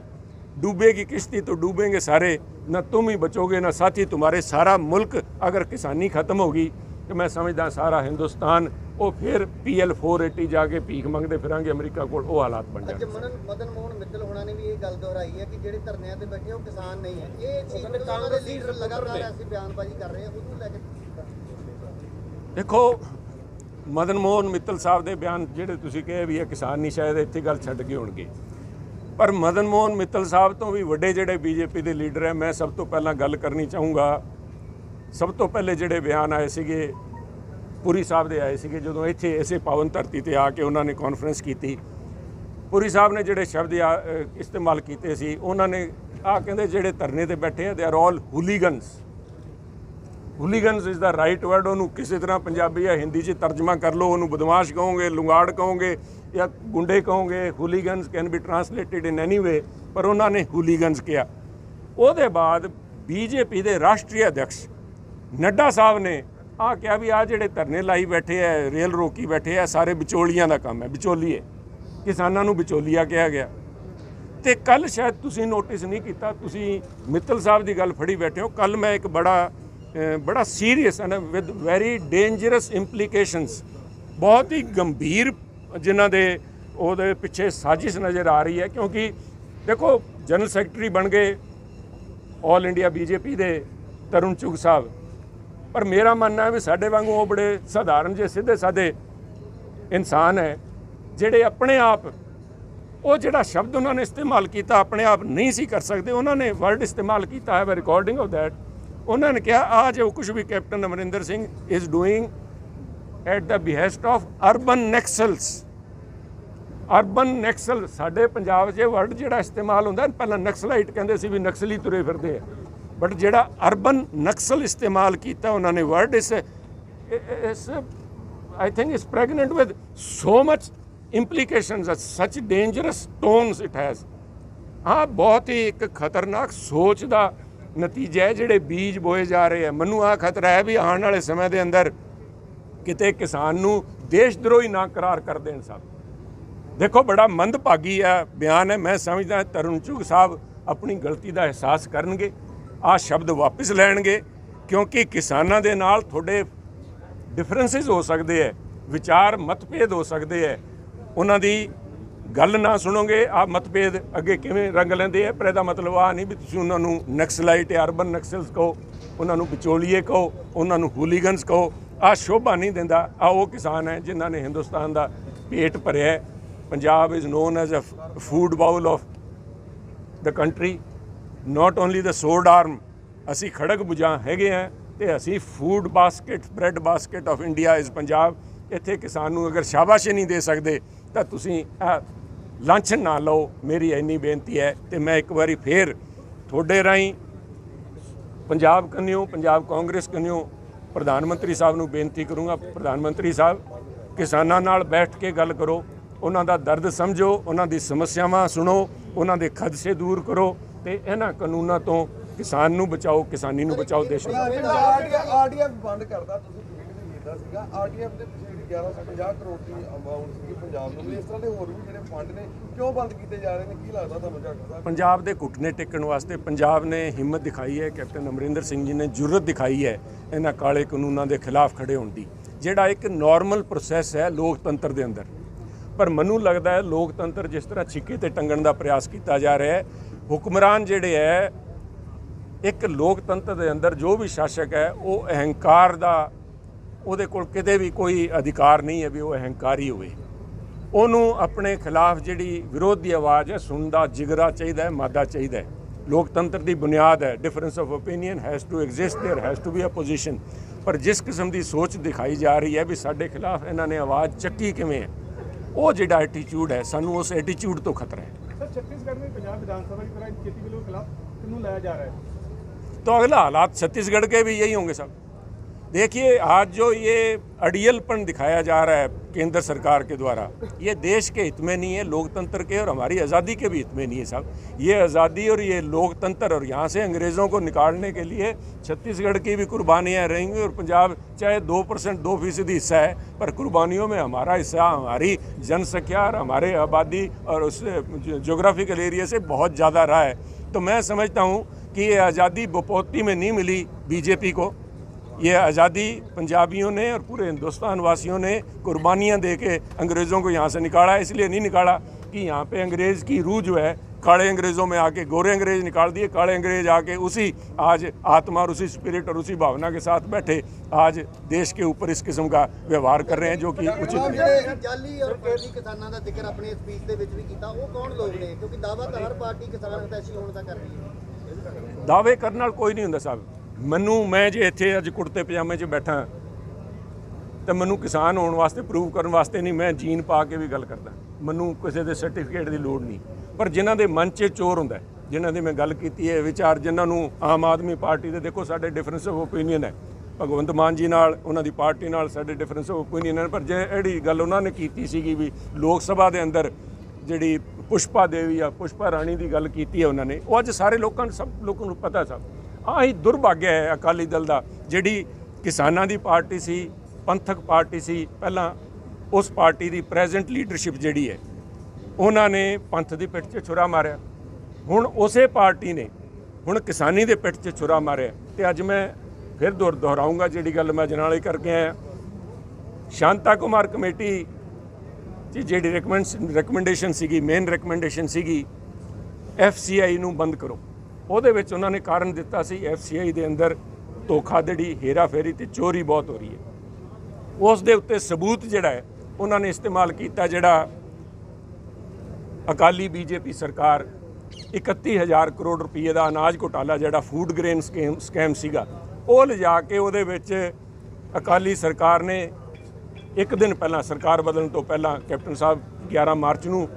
डूबेगी किश्ती तो डूबेंगे सारे, न तुम ही बचोगे न साथी तुम्हारे। सारा मुल्क अगर किसानी खत्म होगी तो मैं समझदा सारा हिंदुस्तान वो फिर PL 480 जाके भीख मंगते फिरांगे अमरीका कोल, वो हालात बन जाए। मदन मोहन मित्तल होना ने भी ये गल दोहराई है कि ਜਿਹੜੇ ਧਰਨਿਆਂ ਤੇ ਬੈਠੇ ਉਹ ਕਿਸਾਨ ਨਹੀਂ ਹੈ। ਇਹ ਚੀਜ਼ ਕਾਂਗਰਸ ਲੀਡਰ ਲਗਾਤਾਰ ਐਸੀ ਬਿਆਨਬਾਜ਼ੀ ਕਰ ਰਹੇ ਆ, ਉਹਨੂੰ ਲੈ ਕੇ देखो मदन मोहन मित्तल साहब ਦੇ ਬਿਆਨ ਜਿਹੜੇ ਤੁਸੀਂ ਕਹੇ ਵੀ ਇਹ ਕਿਸਾਨ ਨਹੀਂ, ਸ਼ਾਇਦ ਇੱਥੇ ਗੱਲ ਛੱਡ ਕੇ ਹੋਣਗੇ। ਪਰ ਮਦਨ ਮੋਹਨ ਮਿੱਤਲ ਸਾਹਿਬ ਤੋਂ ਵੀ ਵੱਡੇ ਜਿਹੜੇ BJP ਦੇ ਲੀਡਰ ਹੈ, ਮੈਂ ਸਭ ਤੋਂ ਪਹਿਲਾਂ ਗੱਲ ਕਰਨੀ ਚਾਹੂੰਗਾ। ਸਭ ਤੋਂ ਪਹਿਲੇ ਜਿਹੜੇ ਬਿਆਨ ਆਏ ਸੀਗੇ ਪੁਰੀ ਸਾਹਿਬ ਦੇ ਆਏ ਸੀਗੇ, ਜਦੋਂ ਇੱਥੇ ਇਸੇ ਪਾਵਨ ਧਰਤੀ ਤੇ ਆ ਕੇ ਉਹਨਾਂ ਨੇ ਕਾਨਫਰੰਸ ਕੀਤੀ। ਪੁਰੀ ਸਾਹਿਬ ਨੇ ਜਿਹੜੇ ਸ਼ਬਦ ਇਸਤੇਮਾਲ ਕੀਤੇ ਸੀ, ਉਹਨਾਂ ਨੇ ਕਹਿੰਦੇ ਜਿਹੜੇ ਧਰਨੇ ਤੇ ਬੈਠੇ ਆ they are all hooligans. Hooligans is the right word. ਉਹਨੂੰ ਕਿਸੇ ਤਰ੍ਹਾਂ ਪੰਜਾਬੀ ਜਾਂ ਹਿੰਦੀ 'ਚ ਤਰਜਮਾ ਕਰ ਲਓ, ਉਹਨੂੰ ਬਦਮਾਸ਼ ਕਹੋਗੇ, ਲੁੰਗਾੜ ਕਹੋਗੇ ਜਾਂ ਗੁੰਡੇ ਕਹੋਗੇ। ਹੂਲੀਗਨਸ ਕੈਨ ਬੀ ਟਰਾਂਸਲੇਟਿਡ ਇਨ ਐਨੀ ਵੇ, ਪਰ ਉਹਨਾਂ ਨੇ ਹੂਲੀਗਨਸ ਕਿਹਾ। ਉਹਦੇ ਬਾਅਦ BJP ਦੇ ਰਾਸ਼ਟਰੀ ਅਧਿਕਸ਼ ਨੱਡਾ ਸਾਹਿਬ ਨੇ ਕਿਹਾ ਵੀ ਜਿਹੜੇ ਧਰਨੇ ਲਾਈ ਬੈਠੇ ਹੈ, ਰੇਲ ਰੋਕੀ ਬੈਠੇ ਹੈ, ਸਾਰੇ ਵਿਚੋਲੀਆਂ ਦਾ ਕੰਮ ਹੈ, ਵਿਚੋਲੀਏ, ਕਿਸਾਨਾਂ ਨੂੰ ਵਿਚੋਲੀਆ ਕਿਹਾ ਗਿਆ। ਤੇ ਕੱਲ ਸ਼ਾਇਦ ਤੁਸੀਂ ਨੋਟਿਸ ਨਹੀਂ ਕੀਤਾ, ਤੁਸੀਂ ਮਿੱਤਲ ਸਾਹਿਬ ਦੀ ਗੱਲ ਫੜੀ ਬੈਠੇ ਹੋ। ਕੱਲ ਮੈਂ ਇੱਕ ਬੜਾ serious and with very dangerous implications, ਬਹੁਤ ਹੀ ਗੰਭੀਰ ਜਿਨ੍ਹਾਂ ਦੇ ਉਹਦੇ ਪਿੱਛੇ ਸਾਜ਼ਿਸ਼ ਨਜ਼ਰ ਆ ਰਹੀ ਹੈ। ਕਿਉਂਕਿ ਦੇਖੋ ਜਨਰਲ ਸੈਕਟਰੀ ਬਣ ਗਏ ਆਲ ਇੰਡੀਆ BJP ਦੇ ਤਰੁਣ ਚੁਗ ਸਾਹਿਬ, ਪਰ ਮੇਰਾ ਮੰਨਣਾ ਹੈ ਵੀ ਸਾਡੇ ਵਾਂਗੂ ਉਹ ਬੜੇ ਸਧਾਰਨ ਜਿਹੇ ਸਿੱਧੇ ਸਾਦੇ ਇਨਸਾਨ ਹੈ, ਜਿਹੜੇ ਆਪਣੇ ਆਪ ਉਹ ਜਿਹੜਾ ਸ਼ਬਦ ਉਹਨਾਂ ਨੇ ਇਸਤੇਮਾਲ ਕੀਤਾ ਆਪਣੇ ਆਪ ਨਹੀਂ ਸੀ ਕਰ ਸਕਦੇ। ਉਹਨਾਂ ਨੇ ਵਰਡ ਇਸਤੇਮਾਲ ਕੀਤਾ ਹੈ, ਰਿਕਾਰਡਿੰਗ ਆਫ ਦੈਟ। ਉਹਨਾਂ ਨੇ ਕਿਹਾ ਜੋ ਕੁਝ ਵੀ captain Amarinder Singh is doing at the behest of urban naxals. Urban naxal ਸਾਡੇ ਪੰਜਾਬ 'ਚ ਵਰਡ ਜਿਹੜਾ ਇਸਤੇਮਾਲ ਹੁੰਦਾ, ਪਹਿਲਾਂ ਨਕਸਲਾਈਟ ਕਹਿੰਦੇ ਸੀ ਵੀ ਨਕਸਲੀ ਤੁਰੇ ਫਿਰਦੇ ਆ, ਬਟ ਜਿਹੜਾ ਅਰਬਨ ਨਕਸਲ ਇਸਤੇਮਾਲ ਕੀਤਾ ਉਹਨਾਂ ਨੇ ਵਰਡ ਇਸ ਆਈ ਥਿੰਕ ਇਸ pregnant with so much implications, such dangerous tones it has। ਬਹੁਤ ਹੀ ਇੱਕ ਖਤਰਨਾਕ ਸੋਚ ਦਾ ਨਤੀਜਾ ਹੈ ਜਿਹੜੇ ਬੀਜ ਬੋਏ ਜਾ ਰਹੇ ਹੈ। ਮੈਨੂੰ ਖਤਰਾ ਹੈ ਵੀ ਆਉਣ ਵਾਲੇ ਸਮੇਂ ਦੇ ਅੰਦਰ ਕਿਤੇ ਕਿਸਾਨ ਨੂੰ ਦੇਸ਼ ਦਰੋਹੀ ਨਾ ਕਰਾਰ ਕਰ ਦੇਣ। ਸਭ ਦੇਖੋ ਬੜਾ ਮੰਦਭਾਗੀ ਹੈ ਬਿਆਨ ਹੈ। ਮੈਂ ਸਮਝਦਾ ਤਰੁਣ ਚੁਗ ਸਾਹਿਬ ਆਪਣੀ ਗਲਤੀ ਦਾ ਅਹਿਸਾਸ ਕਰਨਗੇ, ਸ਼ਬਦ ਵਾਪਸ ਲੈਣਗੇ, ਕਿਉਂਕਿ ਕਿਸਾਨਾਂ ਦੇ ਨਾਲ ਤੁਹਾਡੇ ਡਿਫਰੈਂਸਿਸ ਹੋ ਸਕਦੇ ਹੈ, ਵਿਚਾਰ ਮਤਭੇਦ ਹੋ ਸਕਦੇ ਹੈ, ਉਹਨਾਂ ਦੀ ਗੱਲ ਨਾ ਸੁਣੋਗੇ ਆ ਮਤਭੇਦ ਅੱਗੇ ਕਿਵੇਂ ਰੰਗ ਲੈਂਦੇ ਆ। ਪਰ ਇਹਦਾ ਮਤਲਬ ਆ ਨਹੀਂ ਵੀ ਤੁਸੀਂ ਉਹਨਾਂ ਨੂੰ ਨਕਸਲਾਈਟ ਜਾਂ ਅਰਬਨ ਨਕਸਲਸ ਕਹੋ, ਉਹਨਾਂ ਨੂੰ ਵਿਚੋਲੀਏ ਕਹੋ, ਉਹਨਾਂ ਨੂੰ ਹੂਲੀਗਨਸ ਕਹੋ। ਆ ਸ਼ੋਭਾ ਨਹੀਂ ਦਿੰਦਾ। ਆ ਉਹ ਕਿਸਾਨ ਹੈ ਜਿਨ੍ਹਾਂ ਨੇ ਹਿੰਦੁਸਤਾਨ ਦਾ ਪੇਟ ਭਰਿਆ ਹੈ। Punjab is known as a food bowl of the country, not only the sword arm. ਅਸੀਂ ਖੜਗ ਬੁਝਾਂ ਹੈਗੇ ਆ ਤੇ ਅਸੀਂ food basket, bread basket of India is Punjab. ਇੱਥੇ ਕਿਸਾਨ ਨੂੰ ਅਗਰ ਸ਼ਾਬਾਸ਼ ਨਹੀਂ ਦੇ ਸਕਦੇ ਤਾਂ ਤੁਸੀਂ ਲਾਂਛਨ ਨਾ ਲਓ। ਮੇਰੀ ਇੰਨੀ ਬੇਨਤੀ ਹੈ। ਤੇ ਮੈਂ ਇੱਕ ਵਾਰੀ ਫੇਰ ਤੁਹਾਡੇ ਰਾਹੀਂ ਪੰਜਾਬ ਕੰਨਿਓ, ਪੰਜਾਬ ਕਾਂਗਰਸ ਕੰਨਿਓ ਪ੍ਰਧਾਨ ਮੰਤਰੀ ਸਾਹਿਬ ਨੂੰ ਬੇਨਤੀ ਕਰੂੰਗਾ, ਪ੍ਰਧਾਨ ਮੰਤਰੀ ਸਾਹਿਬ ਕਿਸਾਨਾਂ ਨਾਲ ਬੈਠ ਕੇ ਗੱਲ ਕਰੋ, ਉਹਨਾਂ ਦਾ ਦਰਦ ਸਮਝੋ, ਉਹਨਾਂ ਦੀ ਸਮੱਸਿਆਵਾਂ ਸੁਣੋ, ਉਹਨਾਂ ਦੇ ਖਦਸ਼ੇ ਦੂਰ ਕਰੋ ਤੇ ਇਹਨਾਂ ਕਾਨੂੰਨਾਂ ਤੋਂ ਕਿਸਾਨ ਨੂੰ ਬਚਾਓ, ਕਿਸਾਨੀ ਨੂੰ ਬਚਾਓ, ਦੇਸ਼ ਨੂੰ। ਆਰਡੀਐਫ ਬੰਦ ਕਰਦਾ, ਤੁਸੀਂ ਟਵੀਟ ਵੀ ਕੀਤਾ ਸੀਗਾ। ਆਰਡੀਐਫ ਦੇ ਪਿੱਛੇ 1150 ਕਰੋੜ ਦੀ ਅਮਾਉਂਟ ਸੀ ਪੰਜਾਬ ਨੂੰ। ਇਸ ਤਰ੍ਹਾਂ ਦੇ ਹੋਰ ਵੀ ਜਿਹੜੇ ਫੰਡ ਨੇ ਕਿਉਂ ਬੰਦ ਕੀਤੇ ਜਾ ਰਹੇ ਨੇ, ਕੀ ਲੱਗਦਾ ਤੁਹਾਨੂੰ ਝਾਕਰ ਸਾਹਿਬ? ਪੰਜਾਬ ਦੇ ਘੁਟਨੇ ਟੇਕਣ ਵਾਸਤੇ ਪੰਜਾਬ ਨੇ ਹਿੰਮਤ ਦਿਖਾਈ ਹੈ, ਕੈਪਟਨ ਅਮਰਿੰਦਰ ਸਿੰਘ ਜੀ ਨੇ ਜੁਰਤ ਦਿਖਾਈ ਹੈ ਇਹਨਾਂ ਕਾਲੇ ਕਾਨੂੰਨਾਂ ਦੇ ਖਿਲਾਫ ਖੜੇ ਹੋਣ ਦੀ, ਜਿਹੜਾ ਇੱਕ ਨਾਰਮਲ ਪ੍ਰੋਸੈਸ ਹੈ ਲੋਕਤੰਤਰ ਦੇ ਅੰਦਰ। ਪਰ ਮੈਨੂੰ ਲੱਗਦਾ ਹੈ ਲੋਕਤੰਤਰ ਜਿਸ ਤਰ੍ਹਾਂ ਛਿੱਕੇ ਤੇ ਟੰਗਣ ਦਾ ਪ੍ਰਯਾਸ ਕੀਤਾ ਜਾ ਰਿਹਾ ਹੈ। ਹੁਕਮਰਾਨ ਜਿਹੜੇ ਹੈ, ਇੱਕ ਲੋਕਤੰਤਰ ਦੇ ਅੰਦਰ ਜੋ ਵੀ ਸ਼ਾਸਕ ਹੈ ਉਹ ਅਹੰਕਾਰ ਦਾ, ਉਹਦੇ ਕੋਲ ਕਿਤੇ ਵੀ ਕੋਈ ਅਧਿਕਾਰ ਨਹੀਂ ਹੈ ਵੀ ਉਹ ਅਹੰਕਾਰੀ ਹੋਵੇ। ਉਹਨੂੰ ਆਪਣੇ ਖਿਲਾਫ ਜਿਹੜੀ ਵਿਰੋਧ ਦੀ ਆਵਾਜ਼ ਹੈ ਸੁਣਨ ਦਾ ਜਿਗਰਾ ਚਾਹੀਦਾ ਹੈ, ਮਾਦਾ ਚਾਹੀਦਾ ਹੈ। ਲੋਕਤੰਤਰ ਦੀ ਬੁਨਿਆਦ ਹੈ difference of opinion has to exist, there has to be opposition. ਪਰ ਜਿਸ ਕਿਸਮ ਦੀ ਸੋਚ ਦਿਖਾਈ ਜਾ ਰਹੀ ਹੈ ਵੀ ਸਾਡੇ ਖਿਲਾਫ ਇਹਨਾਂ ਨੇ ਆਵਾਜ਼ ਚੱਕੀ ਕਿਵੇਂ ਹੈ, ਉਹ ਜਿਹੜਾ ਐਟੀਟਿਊਡ ਹੈ, ਸਾਨੂੰ ਉਸ ਐਟੀਟਿਊਡ ਤੋਂ ਖਤਰਾ ਹੈ। सर छत्तीसगढ़ में पंजाब विधानसभा की तरह खेती बिलों के खिलाफ कानून लाया जा रहा है, तो अगला हालात छत्तीसगढ़ के भी यही होंगे सब। देखिए आज जो ये अड़ियलपन दिखाया जा रहा है केंद्र सरकार के द्वारा, ये देश के हित में नहीं है, लोकतंत्र के और हमारी आज़ादी के भी हित में नहीं है साहब। ये आज़ादी और ये लोकतंत्र और यहाँ से अंग्रेज़ों को निकालने के लिए छत्तीसगढ़ की भी कुर्बानियाँ रहेंगी। और पंजाब चाहे 2%, 2% हिस्सा है, पर कुर्बानियों में हमारा हिस्सा, हमारी जनसंख्या और हमारे आबादी और उस जोग्राफिकल एरिया से बहुत ज़्यादा रहा है। तो मैं समझता हूँ कि ये आज़ादी बपोती में नहीं मिली बीजेपी को, ये आज़ादी पंजाबियों ने और पूरे हिंदुस्तान वासियों ने कुर्बानियाँ दे के अंग्रेज़ों को यहाँ से निकाला। इसलिए नहीं निकाला कि यहाँ पे अंग्रेज़ की रूह जो है काले अंग्रेज़ों में आके गोरे अंग्रेज़ निकाल दिए, काले अंग्रेज़ आके उसी आज आत्मा और उसी स्पिरिट और उसी भावना के साथ बैठे आज देश के ऊपर इस किस्म का व्यवहार कर रहे हैं जो कि उचित नहीं। ਜਾਲੀ ਔਰ ਫਰਜ਼ੀ ਕਿਸਾਨਾਂ ਦਾ ਜ਼ਿਕਰ ਆਪਣੀ ਸਪੀਚ ਦੇ ਵਿੱਚ ਵੀ ਕੀਤਾ, ਉਹ ਕੌਣ ਲੋਕ ਨੇ? ਕਿਉਂਕਿ ਦਾਅਵਾ ਤਾਂ ਹਰ ਪਾਰਟੀ ਕਿਸਾਨ ਹਿਤੈਸ਼ੀ ਹੋਣ ਦਾ ਕਰ ਰਹੀ ਹੈ। ਦਾਅਵੇ ਕਰਨ ਨਾਲ ਕੋਈ ਨਹੀਂ ਹੁੰਦਾ ਸਾਹਿਬ। ਮੈਂ ਜੇ ਇੱਥੇ ਅੱਜ ਕੁੜਤੇ ਪਜਾਮੇ 'ਚ ਬੈਠਾ ਤਾਂ ਮੈਨੂੰ ਕਿਸਾਨ ਹੋਣ ਵਾਸਤੇ ਪ੍ਰੂਵ ਕਰਨ ਵਾਸਤੇ ਨਹੀਂ, ਮੈਂ ਜੀਨ ਪਾ ਕੇ ਵੀ ਗੱਲ ਕਰਦਾ। ਮੈਨੂੰ ਕਿਸੇ ਦੇ ਸਰਟੀਫਿਕੇਟ ਦੀ ਲੋੜ ਨਹੀਂ। ਪਰ ਜਿਨ੍ਹਾਂ ਦੇ ਮਨ 'ਚ ਚੋਰ ਹੁੰਦਾ, ਜਿਨ੍ਹਾਂ ਦੀ ਮੈਂ ਗੱਲ ਕੀਤੀ ਹੈ ਵਿਚਾਰ, ਜਿਨ੍ਹਾਂ ਨੂੰ ਆਮ ਆਦਮੀ ਪਾਰਟੀ ਦੇ, ਦੇਖੋ ਸਾਡੇ ਡਿਫਰੈਂਸ ਆਫ ਓਪੀਨੀਅਨ ਹੈ ਭਗਵੰਤ ਮਾਨ ਜੀ ਨਾਲ, ਉਹਨਾਂ ਦੀ ਪਾਰਟੀ ਨਾਲ ਸਾਡੇ ਡਿਫਰੈਂਸ ਆਫ ਓਪੀਨੀਅਨ ਹੈ। ਪਰ ਜਿਹੜੀ ਗੱਲ ਉਹਨਾਂ ਨੇ ਕੀਤੀ ਸੀਗੀ ਵੀ ਲੋਕ ਸਭਾ ਦੇ ਅੰਦਰ ਜਿਹੜੀ ਪੁਸ਼ਪਾ ਦੇਵੀ ਆ, ਪੁਸ਼ਪਾ ਰਾਣੀ ਦੀ ਗੱਲ ਕੀਤੀ ਹੈ ਉਹਨਾਂ ਨੇ, ਉਹ ਅੱਜ ਸਾਰੇ ਲੋਕਾਂ ਨੂੰ, ਸਭ ਲੋਕਾਂ ਨੂੰ ਪਤਾ ਸਭ। ਆਹੀ ਦੁਰਭਾਗਿਆ ਹੈ ਅਕਾਲੀ ਦਲ ਦਾ, ਜਿਹੜੀ ਕਿਸਾਨਾਂ ਦੀ ਪਾਰਟੀ ਸੀ, ਪੰਥਕ ਪਾਰਟੀ ਸੀ ਪਹਿਲਾਂ, ਉਸ ਪਾਰਟੀ ਦੀ ਪ੍ਰੈਜ਼ੈਂਟ ਲੀਡਰਸ਼ਿਪ ਜਿਹੜੀ ਹੈ ਉਹਨਾਂ ਨੇ ਪੰਥ ਦੀ ਪਿੱਠ 'ਚ ਛੁਰਾ ਮਾਰਿਆ। ਹੁਣ ਉਸੇ ਪਾਰਟੀ ਨੇ ਹੁਣ ਕਿਸਾਨੀ ਦੇ ਪਿੱਠ 'ਚ ਛੁਰਾ ਮਾਰਿਆ। ਤੇ ਅੱਜ ਮੈਂ ਫਿਰ ਦੁਹਰਾਊਂਗਾ ਜਿਹੜੀ ਗੱਲ ਮੈਂ ਜਨਾਲੇ ਕਰਕੇ ਆਇਆ, ਸ਼ਾਂਤਾ ਕੁਮਾਰ ਕਮੇਟੀ ਦੀ ਜਿਹੜੀ ਰეკਮੈਂਡੇਸ਼ਨ ਸੀਗੀ, ਮੇਨ ਰეკਮੈਂਡੇਸ਼ਨ ਸੀਗੀ FCI ਨੂੰ ਬੰਦ ਕਰੋ। ਉਹਦੇ ਵਿੱਚ ਉਹਨਾਂ ਨੇ ਕਾਰਨ ਦਿੱਤਾ ਸੀ FCI ਦੇ ਅੰਦਰ ਧੋਖਾਧੜੀ, ਹੇਰਾਫੇਰੀ ਤੇ ਚੋਰੀ ਬਹੁਤ ਹੋ ਰਹੀ ਹੈ। ਉਸ ਦੇ ਉੱਤੇ ਸਬੂਤ ਜਿਹੜਾ ਹੈ ਉਹਨਾਂ ਨੇ ਇਸਤੇਮਾਲ ਕੀਤਾ, ਜਿਹੜਾ ਅਕਾਲੀ BJP ਸਰਕਾਰ 31,000 ਕਰੋੜ ਰੁਪਏ ਦਾ ਅਨਾਜ ਘੁਟਾਲਾ, ਜਿਹੜਾ ਫੂਡ ਗ੍ਰੇਨ ਸਕੈਮ ਸੀਗਾ, ਉਹ ਲਿਜਾ ਕੇ ਉਹਦੇ ਵਿੱਚ ਅਕਾਲੀ ਸਰਕਾਰ ਨੇ ਇੱਕ ਦਿਨ ਪਹਿਲਾਂ, ਸਰਕਾਰ ਬਦਲਣ ਤੋਂ ਪਹਿਲਾਂ, ਕੈਪਟਨ ਸਾਹਿਬ 11 ਮਾਰਚ ਨੂੰ